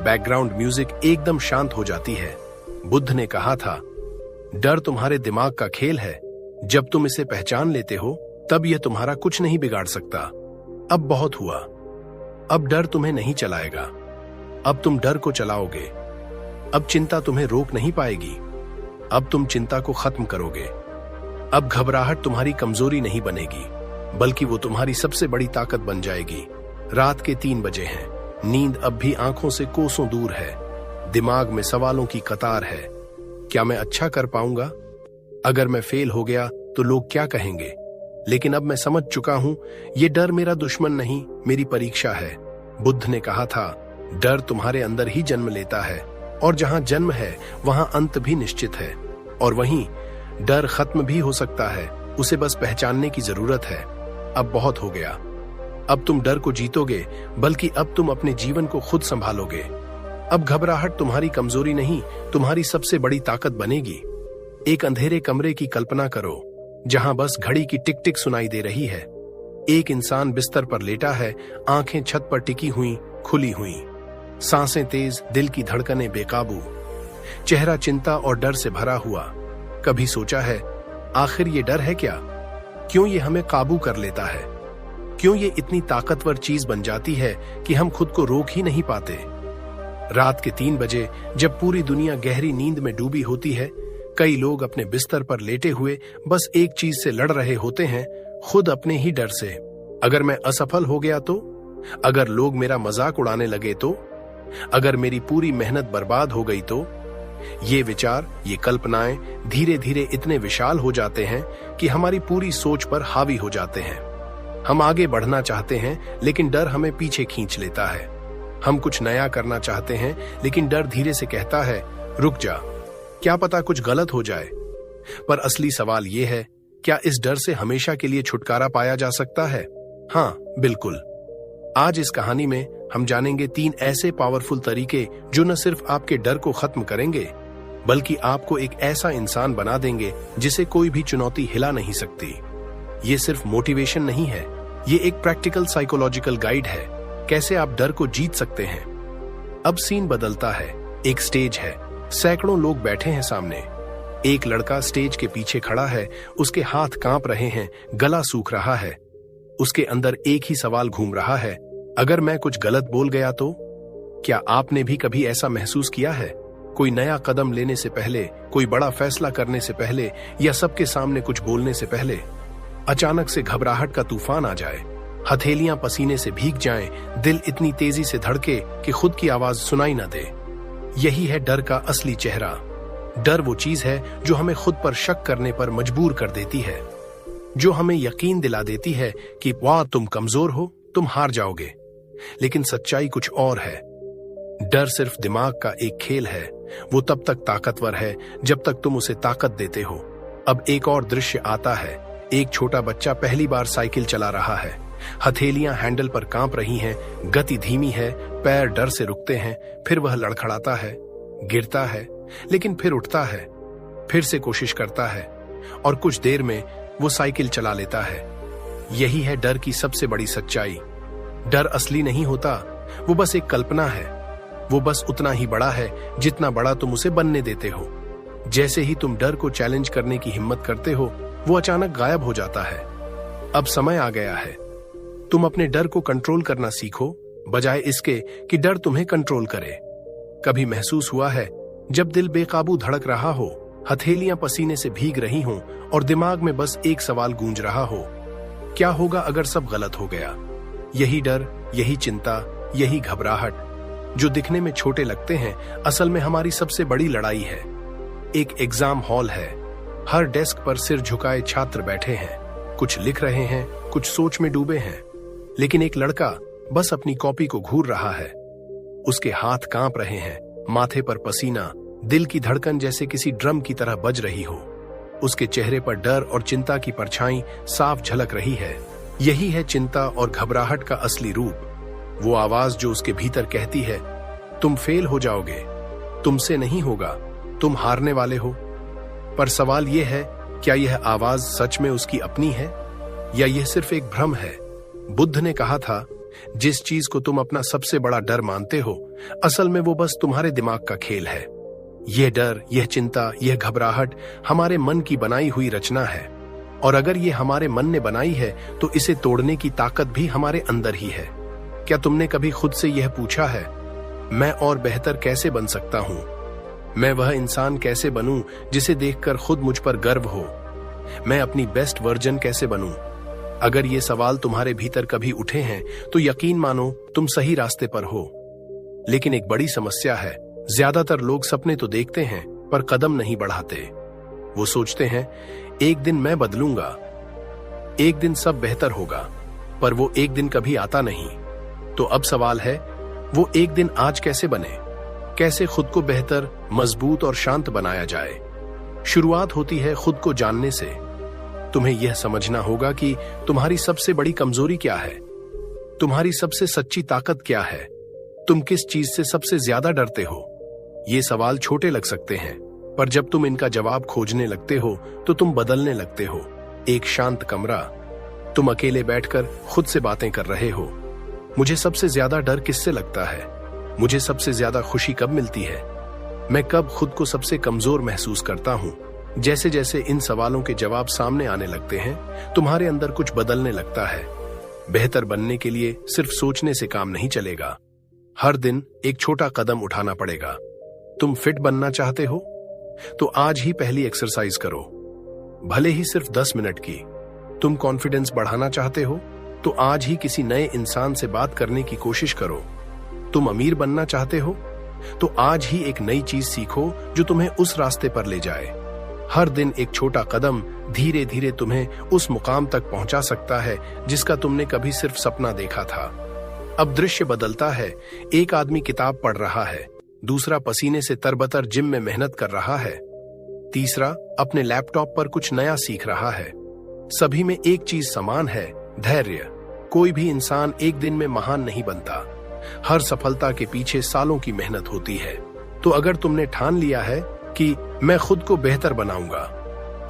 बैकग्राउंड म्यूजिक एकदम शांत हो जाती है। बुद्ध ने कहा था, डर तुम्हारे दिमाग का खेल है, जब तुम इसे पहचान लेते हो तब यह तुम्हारा कुछ नहीं बिगाड़ सकता। अब बहुत हुआ, अब डर तुम्हें नहीं चलाएगा, अब तुम डर को चलाओगे। अब चिंता तुम्हें रोक नहीं पाएगी, अब तुम चिंता को खत्म करोगे। अब घबराहट तुम्हारी कमजोरी नहीं बनेगी, बल्कि वो तुम्हारी सबसे बड़ी ताकत बन जाएगी। रात के 3 बजे हैं, नींद अब भी आंखों से कोसों दूर है, दिमाग में सवालों की कतार है। क्या मैं अच्छा कर पाऊंगा? अगर मैं फेल हो गया तो लोग क्या कहेंगे? लेकिन अब मैं समझ चुका हूं, ये डर मेरा दुश्मन नहीं, मेरी परीक्षा है। बुद्ध ने कहा था, डर तुम्हारे अंदर ही जन्म लेता है और जहां जन्म है वहां अंत भी निश्चित है। और वहीं डर खत्म भी हो सकता है, उसे बस पहचानने की जरूरत है। अब बहुत हो गया। अब तुम डर को जीतोगे, बल्कि अब तुम अपने जीवन को खुद संभालोगे। अब घबराहट तुम्हारी कमजोरी नहीं, तुम्हारी सबसे बड़ी ताकत बनेगी। एक अंधेरे कमरे की कल्पना करो, जहां बस घड़ी की टिक टिक सुनाई दे रही है। एक इंसान बिस्तर पर लेटा है, आंखें छत पर टिकी हुई, खुली हुई, सांसें तेज, दिल की धड़कनें बेकाबू, चेहरा चिंता और डर से भरा हुआ। कभी सोचा है, आखिर ये डर है क्या? क्यों ये हमें काबू कर लेता है? क्यों ये इतनी ताकतवर चीज बन जाती है कि हम खुद को रोक ही नहीं पाते? रात के 3 बजे, जब पूरी दुनिया गहरी नींद में डूबी होती है, कई लोग अपने बिस्तर पर लेटे हुए बस एक चीज से लड़ रहे होते हैं, खुद अपने ही डर से। अगर मैं असफल हो गया तो? अगर लोग मेरा मजाक उड़ाने लगे तो? अगर मेरी पूरी मेहनत बर्बाद हो गई तो? ये विचार, ये कल्पनाएं धीरे धीरे इतने विशाल हो जाते हैं कि हमारी पूरी सोच पर हावी हो जाते हैं। हम आगे बढ़ना चाहते हैं, लेकिन डर हमें पीछे खींच लेता है। हम कुछ नया करना चाहते हैं, लेकिन डर धीरे से कहता है, रुक जा, क्या पता कुछ गलत हो जाए। पर असली सवाल यह है, क्या इस डर से हमेशा के लिए छुटकारा पाया जा सकता है? हाँ, बिल्कुल। आज इस कहानी में हम जानेंगे 3 ऐसे पावरफुल तरीके जो न सिर्फ आपके डर को खत्म करेंगे, बल्कि आपको एक ऐसा इंसान बना देंगे जिसे कोई भी चुनौती हिला नहीं सकती। ये सिर्फ मोटिवेशन नहीं है, ये एक प्रैक्टिकल साइकोलॉजिकल गाइड है, कैसे आप डर को जीत सकते हैं। अब सीन बदलता है। एक स्टेज है, सैकड़ों लोग बैठे हैं सामने। एक लड़का स्टेज के पीछे खड़ा है, उसके हाथ कांप रहे हैं, गला सूख रहा है। उसके अंदर एक ही सवाल घूम रहा है, अगर मैं कुछ गलत बोल गया तो? क्या आपने भी कभी ऐसा महसूस किया है? कोई नया कदम लेने से पहले, कोई बड़ा फैसला करने से पहले, या सबके सामने कुछ बोलने से पहले अचानक से घबराहट का तूफान आ जाए, हथेलियां पसीने से भीग जाएं, दिल इतनी तेजी से धड़के कि खुद की आवाज सुनाई न दे। यही है डर का असली चेहरा। डर वो चीज है जो हमें खुद पर शक करने पर मजबूर कर देती है, जो हमें यकीन दिला देती है कि वाह, तुम कमजोर हो, तुम हार जाओगे। लेकिन सच्चाई कुछ और है। डर सिर्फ दिमाग का एक खेल है। वो तब तक ताकतवर है जब तक तुम उसे ताकत देते हो। अब एक और दृश्य आता है। एक छोटा बच्चा पहली बार साइकिल चला रहा है। हथेलियां हैंडल पर कांप रही हैं, गति धीमी है, पैर डर से रुकते हैं। फिर वह लड़खड़ाता है, गिरता है, लेकिन फिर उठता है, फिर से कोशिश करता है, और कुछ देर में वो साइकिल चला लेता है। यही है डर की सबसे बड़ी सच्चाई। डर असली नहीं होता, वो बस एक कल्पना है। वो बस उतना ही बड़ा है जितना बड़ा तुम उसे बनने देते हो। जैसे ही तुम डर को चैलेंज करने की हिम्मत करते हो, वो अचानक गायब हो जाता है। अब समय आ गया है, तुम अपने डर को कंट्रोल करना सीखो, बजाय इसके कि डर तुम्हें कंट्रोल करे। कभी महसूस हुआ है, जब दिल बेकाबू धड़क रहा हो, हथेलियां पसीने से भीग रही हों और दिमाग में बस एक सवाल गूंज रहा हो, क्या होगा अगर सब गलत हो गया? यही डर, यही चिंता, यही घबराहट, जो दिखने में छोटे लगते हैं, असल में हमारी सबसे बड़ी लड़ाई है। एक एग्जाम हॉल है। हर डेस्क पर सिर झुकाए छात्र बैठे हैं, कुछ लिख रहे हैं, कुछ सोच में डूबे हैं। लेकिन एक लड़का बस अपनी कॉपी को घूर रहा है। उसके हाथ कांप रहे हैं, माथे पर पसीना, दिल की धड़कन जैसे किसी ड्रम की तरह बज रही हो। उसके चेहरे पर डर और चिंता की परछाई साफ झलक रही है। यही है चिंता और घबराहट का असली रूप। वो आवाज जो उसके भीतर कहती है, तुम फेल हो जाओगे, तुमसे नहीं होगा, तुम हारने वाले हो। पर सवाल यह है, क्या यह आवाज सच में उसकी अपनी है, या यह सिर्फ एक भ्रम है? बुद्ध ने कहा था, जिस चीज को तुम अपना सबसे बड़ा डर मानते हो, असल में वो बस तुम्हारे दिमाग का खेल है। यह डर, यह चिंता, यह घबराहट हमारे मन की बनाई हुई रचना है। और अगर ये हमारे मन ने बनाई है, तो इसे तोड़ने की ताकत भी हमारे अंदर ही है। क्या तुमने कभी खुद से यह पूछा है, मैं और बेहतर कैसे बन सकता हूं? मैं वह इंसान कैसे बनूं जिसे देखकर खुद मुझ पर गर्व हो? मैं अपनी बेस्ट वर्जन कैसे बनूं? अगर ये सवाल तुम्हारे भीतर कभी उठे हैं, तो यकीन मानो तुम सही रास्ते पर हो। लेकिन एक बड़ी समस्या है, ज्यादातर लोग सपने तो देखते हैं पर कदम नहीं बढ़ाते। वो सोचते हैं, एक दिन मैं बदलूंगा, एक दिन सब बेहतर होगा, पर वो एक दिन कभी आता नहीं। तो अब सवाल है, वो एक दिन आज कैसे बने? कैसे खुद को बेहतर, मजबूत और शांत बनाया जाए। शुरुआत होती है खुद को जानने से। तुम्हें यह समझना होगा कि तुम्हारी सबसे बड़ी कमजोरी क्या है, तुम्हारी सबसे सच्ची ताकत क्या है, तुम किस चीज से सबसे ज्यादा डरते हो। ये सवाल छोटे लग सकते हैं, पर जब तुम इनका जवाब खोजने लगते हो तो तुम बदलने लगते हो। एक शांत कमरा, तुम अकेले बैठकर खुद से बातें कर रहे हो। मुझे सबसे ज्यादा डर किससे लगता है, मुझे सबसे ज्यादा खुशी कब मिलती है, मैं कब खुद को सबसे कमजोर महसूस करता हूं। जैसे जैसे इन सवालों के जवाब सामने आने लगते हैं, तुम्हारे अंदर कुछ बदलने लगता है। बेहतर बनने के लिए सिर्फ सोचने से काम नहीं चलेगा, हर दिन एक छोटा कदम उठाना पड़ेगा। तुम फिट बनना चाहते हो तो आज ही पहली एक्सरसाइज करो, भले ही सिर्फ 10 मिनट की। तुम कॉन्फिडेंस बढ़ाना चाहते हो तो आज ही किसी नए इंसान से बात करने की कोशिश करो। तुम अमीर बनना चाहते हो तो आज ही एक नई चीज सीखो जो तुम्हें उस रास्ते पर ले जाए। हर दिन एक छोटा कदम धीरे धीरे तुम्हें उस मुकाम तक पहुंचा सकता है जिसका तुमने कभी सिर्फ सपना देखा था। अब दृश्य बदलता है। एक आदमी किताब पढ़ रहा है, दूसरा पसीने से तरबतर जिम में मेहनत कर रहा है, तीसरा अपने लैपटॉप पर कुछ नया सीख रहा है। सभी में एक चीज समान है, धैर्य। कोई भी इंसान एक दिन में महान नहीं बनता, हर सफलता के पीछे सालों की मेहनत होती है। तो अगर तुमने ठान लिया है कि मैं खुद को बेहतर बनाऊंगा,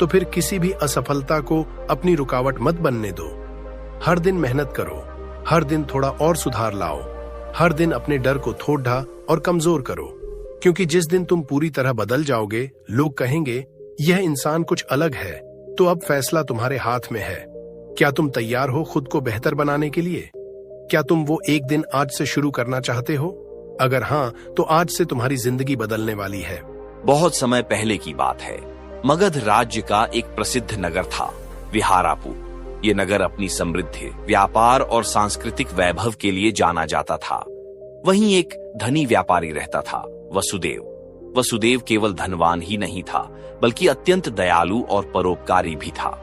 तो फिर किसी भी असफलता को अपनी रुकावट मत बनने दो। हर दिन मेहनत करो, हर दिन थोड़ा और सुधार लाओ, हर दिन अपने डर को थोड़ा और कमजोर करो। क्योंकि जिस दिन तुम पूरी तरह बदल जाओगे, लोग कहेंगे यह इंसान कुछ अलग है। तो अब फैसला तुम्हारे हाथ में है। क्या तुम तैयार हो खुद को बेहतर बनाने के लिए? क्या तुम वो एक दिन आज से शुरू करना चाहते हो? अगर हाँ, तो आज से तुम्हारी जिंदगी बदलने वाली है। बहुत समय पहले की बात है। मगध राज्य का एक प्रसिद्ध नगर था, विहारापुर। ये नगर अपनी समृद्धि, व्यापार और सांस्कृतिक वैभव के लिए जाना जाता था। वहीं एक धनी व्यापारी रहता था, वसुदेव। वसुदेव केवल धनवान ही नहीं था, बल्कि अत्यंत दयालु और परोपकारी भी था।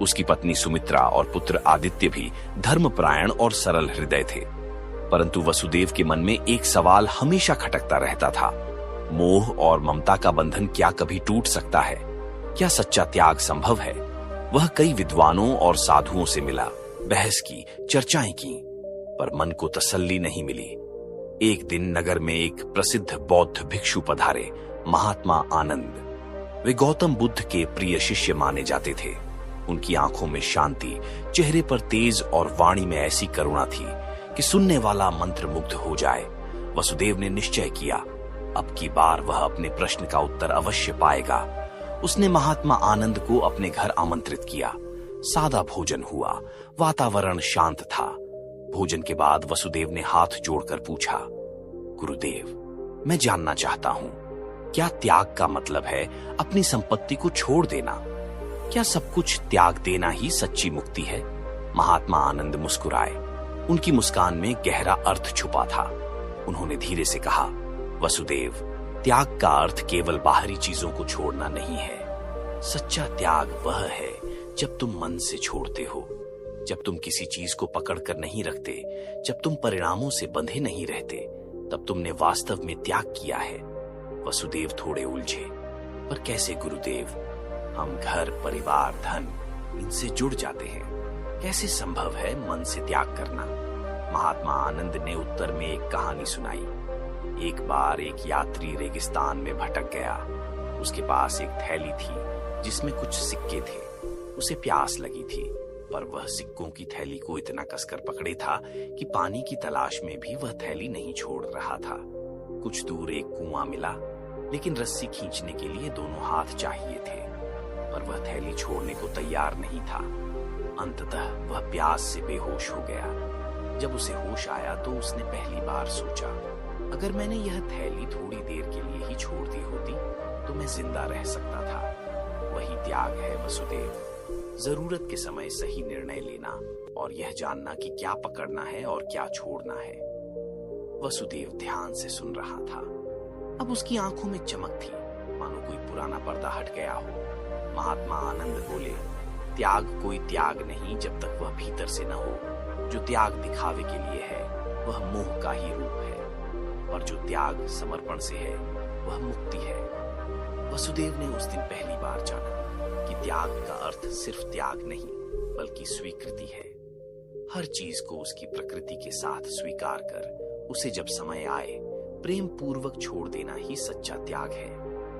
उसकी पत्नी सुमित्रा और पुत्र आदित्य भी धर्मपरायण और सरल हृदय थे। परंतु वसुदेव के मन में एक सवाल हमेशा खटकता रहता था, मोह और ममता का बंधन क्या कभी टूट सकता है? क्या सच्चा त्याग संभव है? वह कई विद्वानों और साधुओं से मिला, बहस की, चर्चाएं की, पर मन को तसल्ली नहीं मिली। एक दिन नगर में एक प्रसिद्ध बौद्ध भिक्षु पधारे, महात्मा आनंद। वे गौतम बुद्ध के प्रिय शिष्य माने जाते थे। उनकी आंखों में शांति, चेहरे पर तेज और वाणी में ऐसी करुणा थी कि सुनने वाला मंत्रमुग्ध हो जाए। वसुदेव ने निश्चय किया, अब की बार वह अपने प्रश्न का उत्तर अवश्य पाएगा। उसने महात्मा आनंद को अपने घर आमंत्रित किया। सादा भोजन हुआ, वातावरण शांत था। भोजन के बाद वसुदेव ने हाथ जोड़कर पूछा, गुरुदेव, मैं जानना चाहता हूं, क्या त्याग का मतलब है अपनी संपत्ति को छोड़ देना? क्या सब कुछ त्याग देना ही सच्ची मुक्ति है? महात्मा आनंद मुस्कुराए। उनकी मुस्कान में गहरा अर्थ छुपा था। उन्होंने धीरे से कहा, वसुदेव, त्याग का अर्थ केवल बाहरी चीजों को छोड़ना नहीं है। सच्चा त्याग वह है जब तुम मन से छोड़ते हो, जब तुम किसी चीज को पकड़ कर नहीं रखते, जब तुम परिणामों से बंधे नहीं रहते, तब तुमने वास्तव में त्याग किया है। वसुदेव थोड़े उलझे, पर कैसे गुरुदेव? हम घर, परिवार, धन, इनसे जुड़ जाते हैं, कैसे संभव है मन से त्याग करना? महात्मा आनंद ने उत्तर में एक कहानी सुनाई। एक बार एक यात्री रेगिस्तान में भटक गया। उसके पास एक थैली थी जिसमें कुछ सिक्के थे। उसे प्यास लगी थी, पर वह सिक्कों की थैली को इतना कसकर पकड़े था कि पानी की तलाश में भी वह थैली नहीं छोड़ रहा था। कुछ दूर एक कुआं मिला, लेकिन रस्सी खींचने के लिए दोनों हाथ चाहिए थे, पर वह थैली छोड़ने को तैयार नहीं था। अंततः वह प्यास से बेहोश हो गया। जब उसे होश आया तो उसने पहली बार सोचा, अगर मैंने यह थैली थोड़ी देर के लिए ही छोड़ दी होती तो मैं जिंदा रह सकता था। वही त्याग है वसुदेव, जरूरत के समय सही निर्णय लेना और यह जानना कि क्या पकड़ना है और क्या छोड़ना है। वसुदेव ध्यान से सुन रहा था। अब उसकी आंखों में चमक थी, मानो कोई पुराना पर्दा हट गया हो। महात्मा आनंद बोले, त्याग कोई त्याग नहीं जब तक वह भीतर से न हो। जो त्याग दिखावे के लिए है वह मोह का ही रूप है। पर जो त्याग समर्पण से है वह मुक्ति है। वसुदेव ने उस दिन पहली बार जाना कि त्याग का अर्थ सिर्फ त्याग नहीं बल्कि स्वीकृति है। हर चीज को उसकी प्रकृति के साथ स्वीकार कर उसे जब समय आए प्रेम पूर्वक छोड़ देना ही सच्चा त्याग है।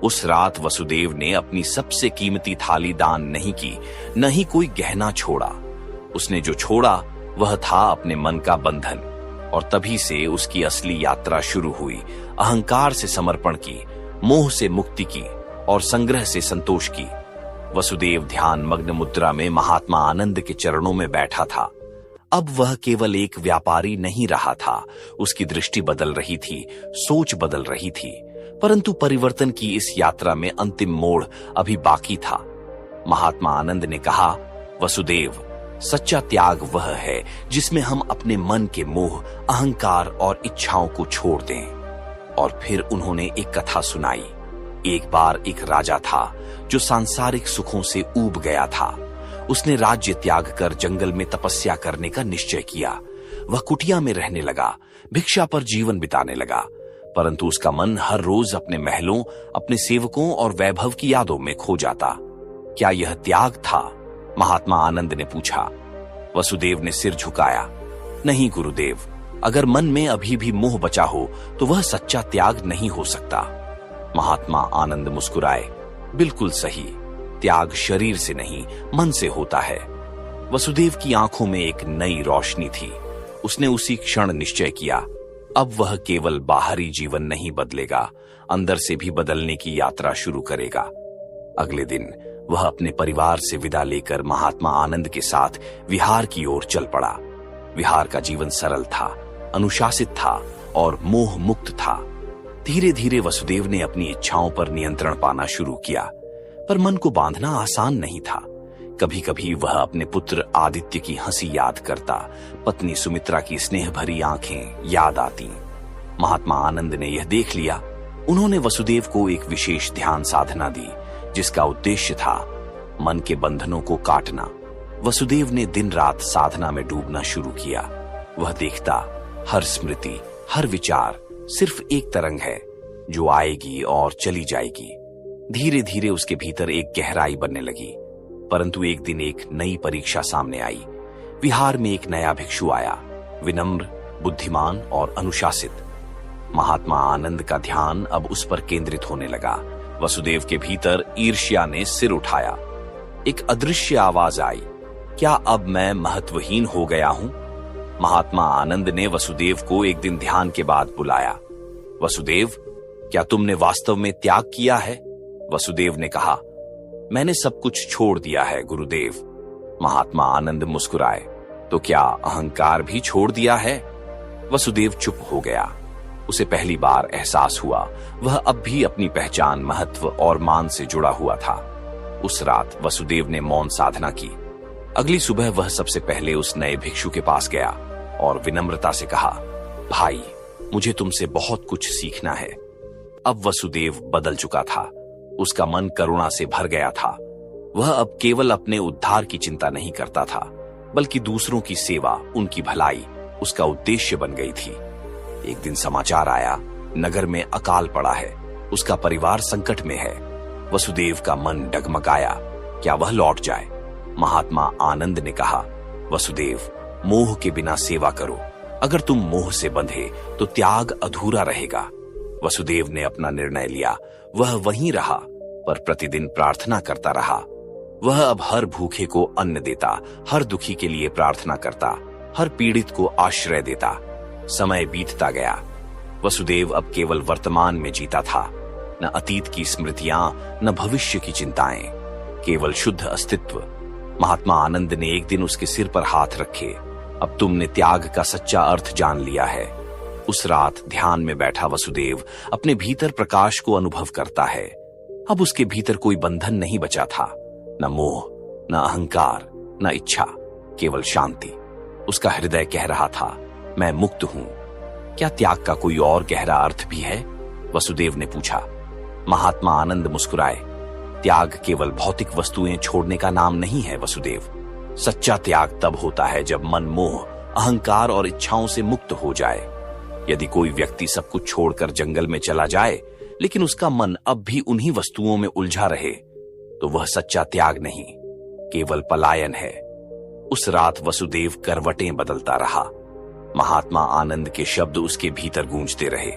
उस रात वसुदेव ने अपनी सबसे कीमती थाली दान नहीं की, न ही कोई गहना छोड़ा। उसने जो छोड़ा वह था अपने मन का बंधन, और तभी से उसकी असली यात्रा शुरू हुई। अहंकार से समर्पण की, मोह से मुक्ति की और संग्रह से संतोष की। वसुदेव ध्यान मग्न मुद्रा में महात्मा आनंद के चरणों में बैठा था। अब वह केवल एक व्यापारी नहीं रहा था। उसकी दृष्टि बदल रही थी, सोच बदल रही थी, परंतु परिवर्तन की इस यात्रा में अंतिम मोड़ अभी बाकी था। महात्मा आनंद ने कहा, वसुदेव, सच्चा त्याग वह है जिसमें हम अपने मन के मोह, अहंकार और इच्छाओं को छोड़ दें। और फिर उन्होंने एक कथा सुनाई। एक बार एक राजा था जो सांसारिक सुखों से ऊब गया था। उसने राज्य त्याग कर जंगल में तपस्या करने का निश्चय किया। वह कुटिया में रहने लगा, भिक्षा पर जीवन बिताने लगा, परंतु उसका मन हर रोज अपने महलों, अपने सेवकों और वैभव की यादों में खो जाता। क्या यह त्याग था? महात्मा आनंद ने पूछा। वसुदेव ने सिर झुकाया। नहीं गुरुदेव, अगर मन में अभी भी मोह बचा हो तो वह सच्चा त्याग नहीं हो सकता। महात्मा आनंद मुस्कुराए। बिल्कुल सही, त्याग शरीर से नहीं मन से होता है। वसुदेव की आंखों में एक नई रोशनी थी। उसने उसी क्षण निश्चय किया, अब वह केवल बाहरी जीवन नहीं बदलेगा, अंदर से भी बदलने की यात्रा शुरू करेगा। अगले दिन वह अपने परिवार से विदा लेकर महात्मा आनंद के साथ विहार की ओर चल पड़ा। विहार का जीवन सरल था, अनुशासित था और मोह मुक्त था। धीरे धीरे वसुदेव ने अपनी इच्छाओं पर नियंत्रण पाना शुरू किया, पर मन को बांधना आसान नहीं था। कभी कभी वह अपने पुत्र आदित्य की हंसी याद करता, पत्नी सुमित्रा की स्नेह भरी आंखें याद आती। महात्मा आनंद ने यह देख लिया। उन्होंने वसुदेव को एक विशेष ध्यान साधना दी जिसका उद्देश्य था मन के बंधनों को काटना। वसुदेव ने दिन रात साधना में डूबना शुरू किया। वह देखता, हर स्मृति, हर विचार सिर्फ एक तरंग है जो आएगी और चली जाएगी। धीरे धीरे उसके भीतर एक गहराई बनने लगी। परंतु एक दिन एक नई परीक्षा सामने आई। विहार में एक नया भिक्षु आया, विनम्र, बुद्धिमान और अनुशासित। महात्मा आनंद का ध्यान अब उस पर केंद्रित होने लगा। वसुदेव के भीतर ईर्ष्या ने सिर उठाया। एक अदृश्य आवाज आई, क्या अब मैं महत्वहीन हो गया हूं? महात्मा आनंद ने वसुदेव को एक दिन ध्यान के बाद बुलाया। वसुदेव, क्या तुमने वास्तव में त्याग किया है? वसुदेव ने कहा, मैंने सब कुछ छोड़ दिया है गुरुदेव। महात्मा आनंद मुस्कुराए। तो क्या अहंकार भी छोड़ दिया है? वसुदेव चुप हो गया। उसे पहली बार एहसास हुआ वह अब भी अपनी पहचान, महत्व और मान से जुड़ा हुआ था। उस रात वसुदेव ने मौन साधना की। अगली सुबह वह सबसे पहले उस नए भिक्षु के पास गया और विनम्रता से कहा, भाई, मुझे तुमसे बहुत कुछ सीखना है। अब वसुदेव बदल चुका था। उसका मन करुणा से भर गया था। वह अब केवल अपने उद्धार की चिंता नहीं करता था, बल्कि दूसरों की सेवा, उनकी भलाई उसका उद्देश्य बन गई थी। एक दिन समाचार आया, नगर में अकाल पड़ा है, उसका परिवार संकट में है। वसुदेव का मन डगमगाया, क्या वह लौट जाए? महात्मा आनंद ने कहा, वसुदेव, मोह के बिना सेवा करो। अगर तुम मोह से बंधे तो त्याग अधूरा रहेगा। वसुदेव ने अपना निर्णय लिया। वह वहीं रहा, पर प्रतिदिन प्रार्थना करता रहा। वह अब हर भूखे को अन्न देता, हर दुखी के लिए प्रार्थना करता, हर पीड़ित को आश्रय देता। समय बीतता गया। वसुदेव अब केवल वर्तमान में जीता था, न अतीत की स्मृतियां, न भविष्य की चिंताएं, केवल शुद्ध अस्तित्व। महात्मा आनंद ने एक दिन उसके सिर पर हाथ रखे। अब तुमने त्याग का सच्चा अर्थ जान लिया है। उस रात ध्यान में बैठा वसुदेव अपने भीतर प्रकाश को अनुभव करता है। अब उसके भीतर कोई बंधन नहीं बचा था, न मोह, न अहंकार, न इच्छा, केवल शांति। उसका हृदय कह रहा था, मैं मुक्त हूं। क्या त्याग का कोई और गहरा अर्थ भी है? वसुदेव ने पूछा। महात्मा आनंद मुस्कुराए। त्याग केवल भौतिक वस्तुएं छोड़ने का नाम नहीं है वसुदेव। सच्चा त्याग तब होता है जब मन मोह, अहंकार और इच्छाओं से मुक्त हो जाए। यदि कोई व्यक्ति सब कुछ छोड़कर जंगल में चला जाए लेकिन उसका मन अब भी उन्हीं वस्तुओं में उलझा रहे, तो वह सच्चा त्याग नहीं, केवल पलायन है। उस रात वसुदेव करवटें बदलता रहा। महात्मा आनंद के शब्द उसके भीतर गूंजते रहे।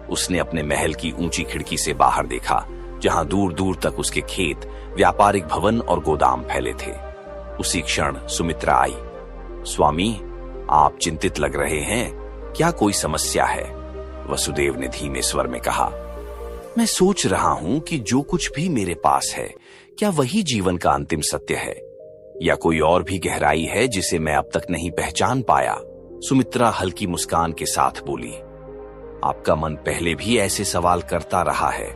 उसने अपने महल की ऊंची खिड़की से बाहर देखा, जहां दूर दूर तक उसके खेत, व्यापारिक भवन और गोदाम फैले थे। उसी क्षण सुमित्रा आई। स्वामी, आप चिंतित लग रहे हैं, क्या कोई समस्या है? वसुदेव ने धीमे स्वर में कहा। मैं सोच रहा हूं कि जो कुछ भी मेरे पास है, क्या वही जीवन का अंतिम सत्य है, या कोई और भी गहराई है जिसे मैं अब तक नहीं पहचान पाया? सुमित्रा हल्की मुस्कान के साथ बोली। आपका मन पहले भी ऐसे सवाल करता रहा है,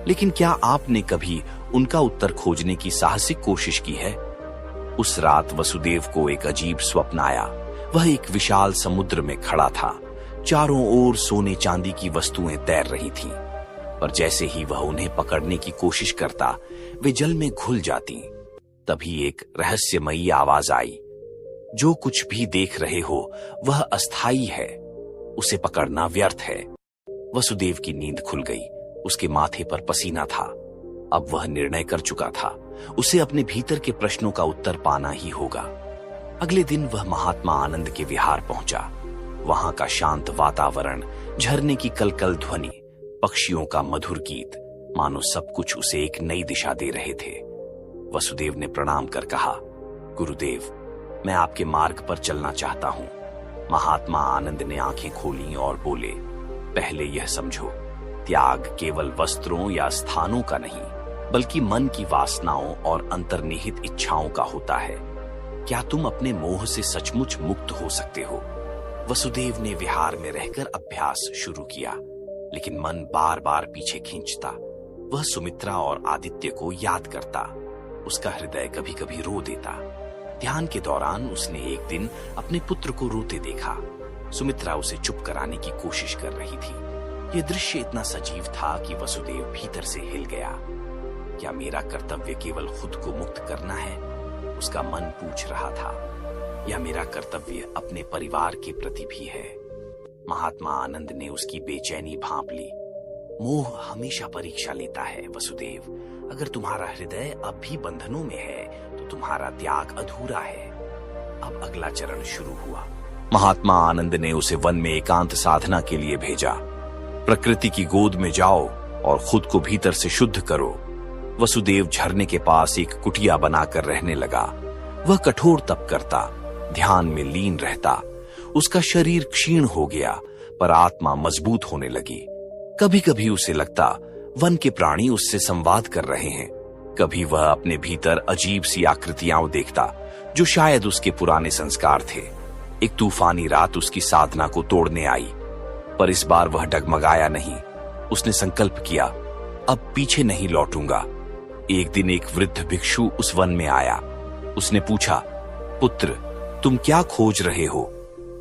लेकिन क्या आपने कभी उनका उत्तर खोजने की साहसिक कोशिश की है? उस रात वसुदेव को एक अजीब स्वप्न आया। वह एक विशाल समुद्र में खड़ा था। चारों ओर सोने चांदी की वस्तुएं तैर रही थीं, पर जैसे ही वह उन्हें पकड़ने की कोशिश करता, वे जल में घुल जाती। तभी एक रहस्यमयी आवाज आई, जो कुछ भी देख रहे हो वह अस्थाई है, उसे पकड़ना व्यर्थ है। वसुदेव की नींद खुल गई। उसके माथे पर पसीना था। अब वह निर्णय कर चुका था, उसे अपने भीतर के प्रश्नों का उत्तर पाना ही होगा। अगले दिन वह महात्मा आनंद के विहार पहुंचा। वहां का शांत वातावरण, झरने की कलकल ध्वनि, पक्षियों का मधुर गीत, मानो सब कुछ उसे एक नई दिशा दे रहे थे। वसुदेव ने प्रणाम कर कहा, गुरुदेव, मैं आपके मार्ग पर चलना चाहता हूं। महात्मा आनंद ने आंखें खोली और बोले, पहले यह समझो, त्याग केवल वस्त्रों या स्थानों का नहीं, बल्कि मन की वासनाओं और अंतर्निहित इच्छाओं का होता है। क्या तुम अपने मोह से सचमुच मुक्त हो सकते हो? वसुदेव ने विहार में रहकर अभ्यास शुरू किया, लेकिन मन बार बार पीछे खींचता। वह सुमित्रा और आदित्य को याद करता। उसका हृदय कभी कभी रो देता। ध्यान के दौरान उसने एक दिन अपने पुत्र को रोते देखा। सुमित्रा उसे चुप कराने की कोशिश कर रही थी। यह दृश्य इतना सजीव था कि वसुदेव भीतर से हिल गया। क्या मेरा कर्तव्य केवल खुद को मुक्त करना है? उसका मन पूछ रहा था। या मेरा कर्तव्य अपने परिवार के प्रति भी है? महात्मा आनंद ने उसकी बेचैनी भांप ली। मोह हमेशा परीक्षा लेता है वसुदेव। अगर तुम्हारा हृदय अब भी बंधनों में है तो तुम्हारा त्याग अधूरा है। अब अगला चरण शुरू हुआ। महात्मा आनंद ने उसे वन में एकांत साधना के लिए भेजा। प्रकृति की गोद में जाओ और खुद को भीतर से शुद्ध करो। वसुदेव झरने के पास एक कुटिया बनाकर रहने लगा। वह कठोर तप करता, ध्यान में लीन रहता। उसका शरीर क्षीण हो गया, पर आत्मा मजबूत होने लगी। कभी कभी उसे लगता वन के प्राणी उससे संवाद कर रहे हैं। कभी वह अपने भीतर अजीब सी आकृतियां देखता, जो शायद उसके पुराने संस्कार थे। एक तूफानी रात उसकी साधना को तोड़ने आई, पर इस बार वह डगमगाया नहीं। उसने संकल्प किया, अब पीछे नहीं लौटूंगा। एक दिन एक वृद्ध भिक्षु उस वन में आया। उसने पूछा, पुत्र, तुम क्या खोज रहे हो?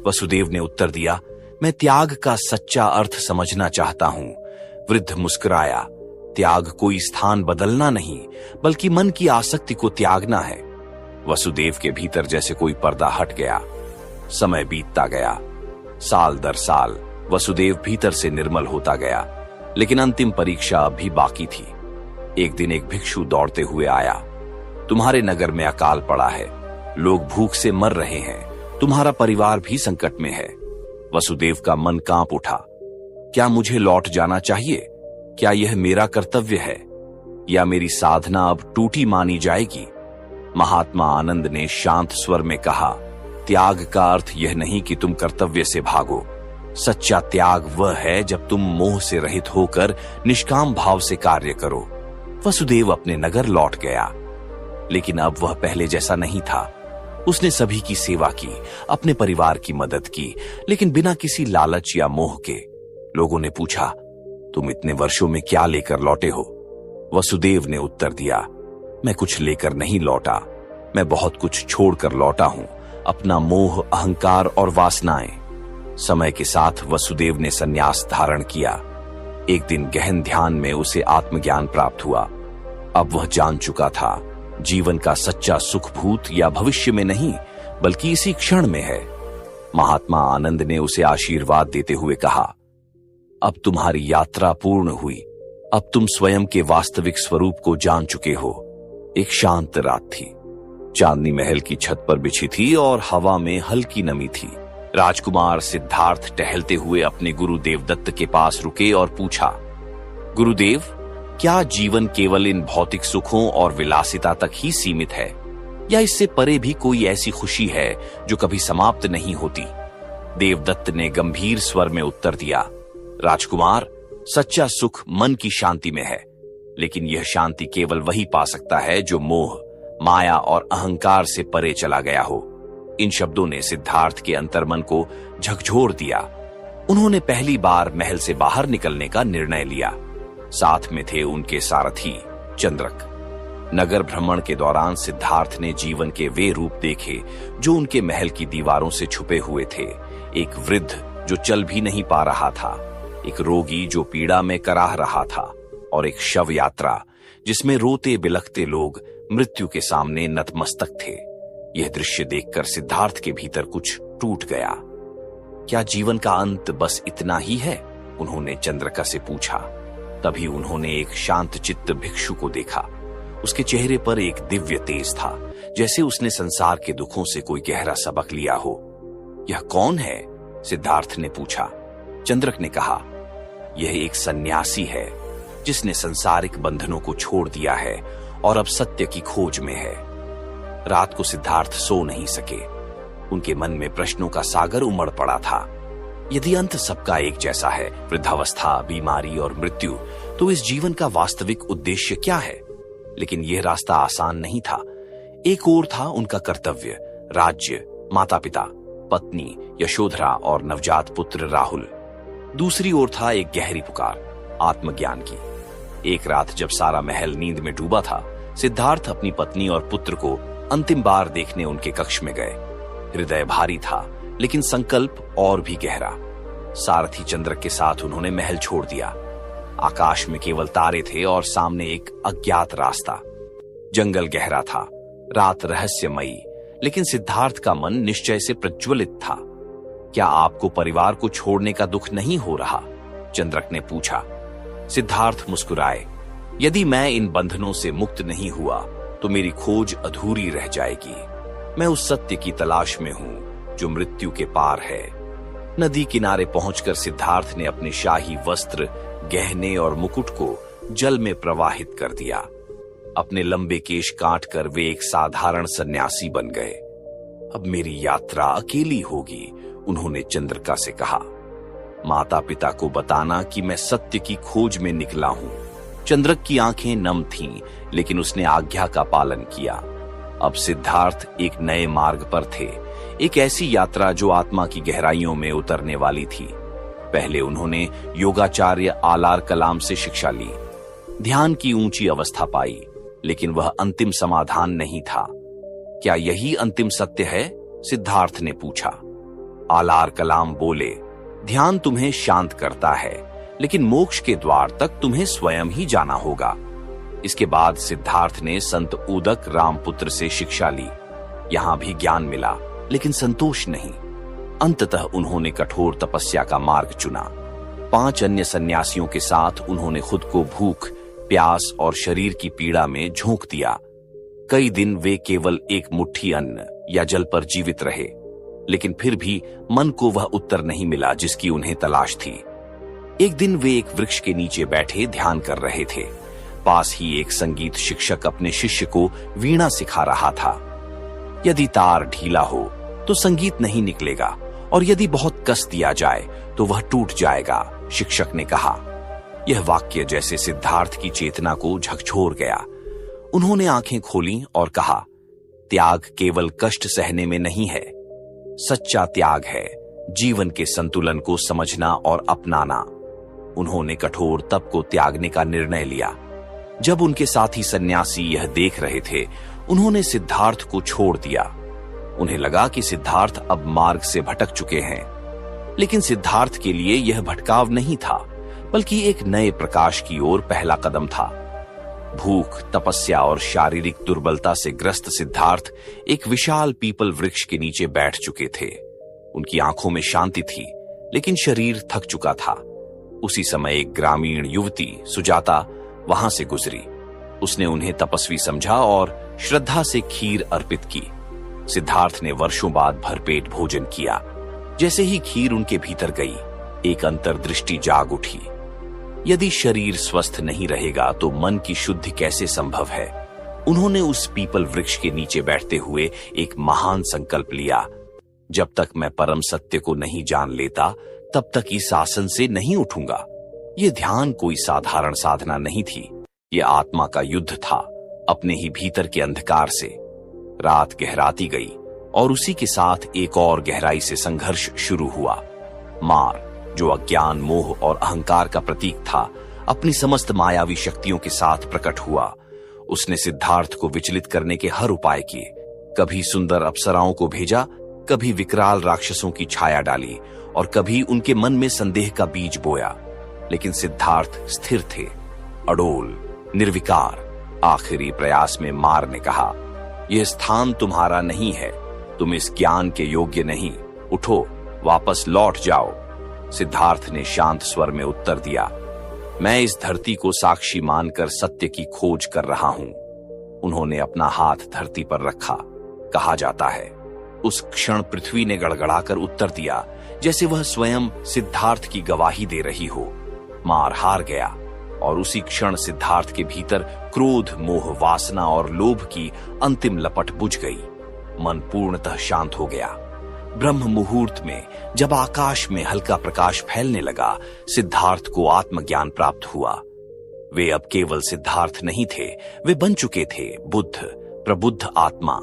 वसुदेव ने उत्तर दिया, मैं त्याग का सच्चा अर्थ समझना चाहता हूं। वृद्ध मुस्कुराया, त्याग कोई स्थान बदलना नहीं, बल्कि मन की आसक्ति को त्यागना है। वसुदेव के भीतर जैसे कोई पर्दा हट गया। समय बीतता गया। साल दर साल वसुदेव भीतर से निर्मल होता गया, लेकिन अंतिम परीक्षा अब भी बाकी थी। एक दिन एक भिक्षु दौड़ते हुए आया। तुम्हारे नगर में अकाल पड़ा है, लोग भूख से मर रहे हैं, तुम्हारा परिवार भी संकट में है। वसुदेव का मन कांप उठा। क्या मुझे लौट जाना चाहिए? क्या यह मेरा कर्तव्य है, या मेरी साधना अब टूटी मानी जाएगी? महात्मा आनंद ने शांत स्वर में कहा, त्याग का अर्थ यह नहीं कि तुम कर्तव्य से भागो। सच्चा त्याग वह है जब तुम मोह से रहित होकर निष्काम भाव से कार्य करो। वसुदेव अपने नगर लौट गया, लेकिन अब वह पहले जैसा नहीं था। उसने सभी की सेवा की, अपने परिवार की मदद की, लेकिन बिना किसी लालच या मोह के। लोगों ने पूछा, तुम इतने वर्षों में क्या लेकर लौटे हो? वसुदेव ने उत्तर दिया, मैं कुछ लेकर नहीं लौटा, मैं बहुत कुछ छोड़कर लौटा हूं, अपना मोह, अहंकार और वासनाएं। समय के साथ वसुदेव ने संन्यास धारण किया। एक दिन गहन ध्यान में उसे आत्मज्ञान प्राप्त हुआ। अब वह जान चुका था, जीवन का सच्चा सुख भूत या भविष्य में नहीं, बल्कि इसी क्षण में है। महात्मा आनंद ने उसे आशीर्वाद देते हुए कहा, अब तुम्हारी यात्रा पूर्ण हुई। अब तुम स्वयं के वास्तविक स्वरूप को जान चुके हो। एक शांत रात थी। चांदनी महल की छत पर बिछी थी और हवा में हल्की नमी थी। राजकुमार सिद्धार्थ टहलते हुए अपने गुरु देवदत्त के पास रुके और पूछा, गुरुदेव, क्या जीवन केवल इन भौतिक सुखों और विलासिता तक ही सीमित है, या इससे परे भी कोई ऐसी खुशी है जो कभी समाप्त नहीं होती? देवदत्त ने गंभीर स्वर में उत्तर दिया, राजकुमार, सच्चा सुख मन की शांति में है, लेकिन यह शांति केवल वही पा सकता है जो मोह, माया और अहंकार से परे चला गया हो। इन शब्दों ने सिद्धार्थ के अंतर्मन को झकझोर दिया। उन्होंने पहली बार महल से बाहर निकलने का निर्णय लिया। साथ में थे उनके सारथी चंद्रक। नगर भ्रमण के दौरान सिद्धार्थ ने जीवन के वे रूप देखे जो उनके महल की दीवारों से छुपे हुए थे। एक वृद्ध जो चल भी नहीं पा रहा था, एक रोगी जो पीड़ा में कराह रहा था, और एक शव यात्रा जिसमें रोते बिलखते लोग मृत्यु के सामने नतमस्तक थे। यह दृश्य देखकर सिद्धार्थ के भीतर कुछ टूट गया। क्या जीवन का अंत बस इतना ही है? उन्होंने चंद्रका से पूछा। तभी उन्होंने एक शांत चित्त भिक्षु को देखा। उसके चेहरे पर एक दिव्य तेज था, जैसे उसने संसार के दुखों से कोई गहरा सबक लिया हो। यह कौन है? सिद्धार्थ ने पूछा। चंद्रक ने कहा, यह एक सन्यासी है जिसने संसारिक बंधनों को छोड़ दिया है और अब सत्य की खोज में है। रात को सिद्धार्थ सो नहीं सके। उनके मन में प्रश्नों का सागर उमड़ पड़ा था। यदि अंत सबका एक जैसा है, वृद्धावस्था, बीमारी और मृत्यु, तो इस जीवन का वास्तविक उद्देश्य क्या है? लेकिन यह रास्ता आसान नहीं था। एक ओर था उनका कर्तव्य, राज्य, माता पिता, पत्नी यशोधरा और नवजात पुत्र राहुल। दूसरी ओर था एक गहरी पुकार, आत्मज्ञान की। एक रात जब सारा महल नींद में डूबा था, सिद्धार्थ अपनी पत्नी और पुत्र को अंतिम बार देखने उनके कक्ष में गए। हृदय भारी था, लेकिन संकल्प और भी गहरा। सारथी चंद्रक के साथ उन्होंने महल छोड़ दिया। आकाश में केवल तारे थे और सामने एक अज्ञात रास्ता। जंगल गहरा था, रात रहस्यमयी, लेकिन सिद्धार्थ का मन निश्चय से प्रज्वलित था। क्या आपको परिवार को छोड़ने का दुख नहीं हो रहा? चंद्रक ने पूछा। सिद्धार्थ मुस्कुराए। यदि मैं इन बंधनों से मुक्त नहीं हुआ तो मेरी खोज अधूरी रह जाएगी। मैं उस सत्य की तलाश में हूं जो मृत्यु के पार है। नदी किनारे पहुंचकर सिद्धार्थ ने अपने शाही वस्त्र, गहने और मुकुट को जल में प्रवाहित कर दिया। अपने लंबे केश काटकर वे एक साधारण सन्यासी बन गए। अब मेरी यात्रा अकेली होगी, उन्होंने चंद्रका से कहा। माता पिता को बताना कि मैं सत्य की खोज में निकला हूं। चंद्रक की आंखें नम थीं, लेकिन उसने आज्ञा का पालन किया। अब सिद्धार्थ एक नए मार्ग पर थे, एक ऐसी यात्रा जो आत्मा की गहराइयों में उतरने वाली थी। पहले उन्होंने योगाचार्य आलार कलाम से शिक्षा ली, ध्यान की ऊंची अवस्था पाई, लेकिन वह अंतिम समाधान नहीं था। क्या यही अंतिम सत्य है? सिद्धार्थ ने पूछा। आलार कलाम बोले, ध्यान तुम्हें शांत करता है, लेकिन मोक्ष के द्वार तक तुम्हें स्वयं ही जाना होगा। इसके बाद सिद्धार्थ ने संत उदक रामपुत्र से शिक्षा ली। यहां भी ज्ञान मिला, लेकिन संतोष नहीं। अंततः उन्होंने कठोर तपस्या का मार्ग चुना। 5 अन्य सन्यासियों के साथ उन्होंने खुद को भूख, प्यास और शरीर की पीड़ा में झोंक दिया। कई दिन वे केवल एक मुट्ठी अन्न या जल पर जीवित रहे, लेकिन फिर भी मन को वह उत्तर नहीं मिला जिसकी उन्हें तलाश थी। एक दिन वे एक वृक्ष के नीचे बैठे ध्यान कर रहे थे। पास ही एक संगीत शिक्षक अपने शिष्य को वीणा सिखा रहा था। यदि तार ढीला हो तो संगीत नहीं निकलेगा, और यदि बहुत कस दिया जाए तो वह टूट जाएगा, शिक्षक ने कहा। यह वाक्य जैसे सिद्धार्थ की चेतना को झकझोर गया। उन्होंने आंखें खोलीं और कहा, त्याग केवल कष्ट सहने में नहीं है। सच्चा त्याग है जीवन के संतुलन को समझना और अपनाना। उन्होंने कठोर तप को त्यागने का निर्णय लिया। जब उनके साथी सन्यासी यह देख रहे थे, उन्होंने सिद्धार्थ को छोड़ दिया। उन्हें लगा कि सिद्धार्थ अब मार्ग से भटक चुके हैं, लेकिन सिद्धार्थ के लिए यह भटकाव नहीं था, बल्कि एक नए प्रकाश की ओर पहला कदम था। भूख, तपस्या और शारीरिक दुर्बलता से ग्रस्त सिद्धार्थ एक विशाल पीपल वृक्ष के नीचे बैठ चुके थे। उनकी आंखों में शांति थी, लेकिन शरीर थक चुका था। उसी समय एक ग्रामीण युवती सुजाता वहां से गुजरी। उसने उन्हें तपस्वी समझा और श्रद्धा से खीर अर्पित की। सिद्धार्थ ने वर्षों बाद भरपेट भोजन किया। जैसे ही खीर उनके भीतर गई, एक अंतर्दृष्टि जाग उठी। यदि शरीर स्वस्थ नहीं रहेगा तो मन की शुद्धि कैसे संभव है? उन्होंने उस पीपल वृक्ष के नीचे बैठते हुए एक महान संकल्प लिया। जब तक मैं परम सत्य को नहीं जान लेता, तब तक इस आसन से नहीं उठूंगा। यह ध्यान कोई साधारण साधना नहीं थी, यह आत्मा का युद्ध था, अपने ही भीतर के अंधकार से। रात गहराती गई और उसी के साथ एक और गहराई से संघर्ष शुरू हुआ। मार, जो अज्ञान, मोह और अहंकार का प्रतीक था, अपनी समस्त मायावी शक्तियों के साथ प्रकट हुआ। उसने सिद्धार्थ को विचलित करने के हर उपाय किए। कभी सुंदर अप्सराओं को भेजा, कभी विकराल राक्षसों की छाया डाली और कभी उनके मन में संदेह का बीज बोया। लेकिन सिद्धार्थ स्थिर थे, अडोल, निर्विकार। आखिरी प्रयास में मार ने कहा, यह स्थान तुम्हारा नहीं है, तुम इस ज्ञान के योग्य नहीं, उठो, वापस लौट जाओ। सिद्धार्थ ने शांत स्वर में उत्तर दिया, मैं इस धरती को साक्षी मानकर सत्य की खोज कर रहा हूं। उन्होंने अपना हाथ धरती पर रखा। कहा जाता है, उस क्षण पृथ्वी ने गड़गड़ाकर उत्तर दिया, जैसे वह स्वयं सिद्धार्थ की गवाही दे रही हो। मार हार गया और उसी क्षण सिद्धार्थ के भीतर क्रोध, मोह, वासना और लोभ की अंतिम लपट बुझ गई। मन पूर्णतः शांत हो गया। ब्रह्म मुहूर्त में जब आकाश में हल्का प्रकाश फैलने लगा, सिद्धार्थ को आत्मज्ञान प्राप्त हुआ। वे अब केवल सिद्धार्थ नहीं थे, वे बन चुके थे बुद्ध, प्रबुद्ध आत्मा।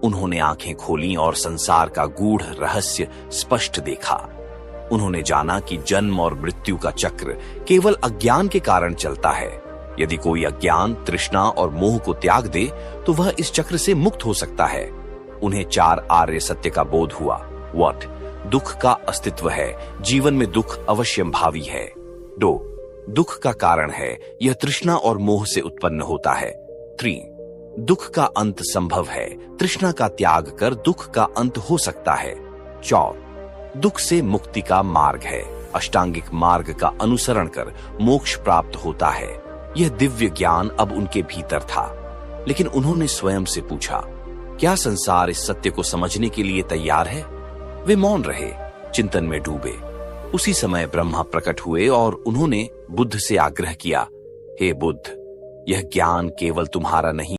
उन्होंने आंखें खोली और संसार का गूढ़ रहस्य स्पष्ट देखा। उन्होंने जाना कि जन्म और मृत्यु का चक्र केवल अज्ञान के कारण चलता है। यदि कोई अज्ञान, तृष्णा और मोह को त्याग दे तो वह इस चक्र से मुक्त हो सकता है। उन्हें 4 आर्य सत्य का बोध हुआ। व्हाट? दुख का अस्तित्व है, जीवन में दुख अवश्यंभावी है। 2, दुख का कारण है, यह तृष्णा और मोह से उत्पन्न होता है। 3, दुख का अंत संभव है, तृष्णा का त्याग कर दुख का अंत हो सकता है। 4, दुख से मुक्ति का मार्ग है, अष्टांगिक मार्ग का अनुसरण कर मोक्ष प्राप्त होता है। यह दिव्य ज्ञान अब उनके भीतर था। लेकिन उन्होंने स्वयं से पूछा, क्या संसार इस सत्य को समझने के लिए तैयार है? वे मौन रहे, चिंतन में डूबे। उसी समय ब्रह्मा प्रकट हुए और उन्होंने बुद्ध से आग्रह किया, हे बुद्ध, यह ज्ञान केवल तुम्हारा नहीं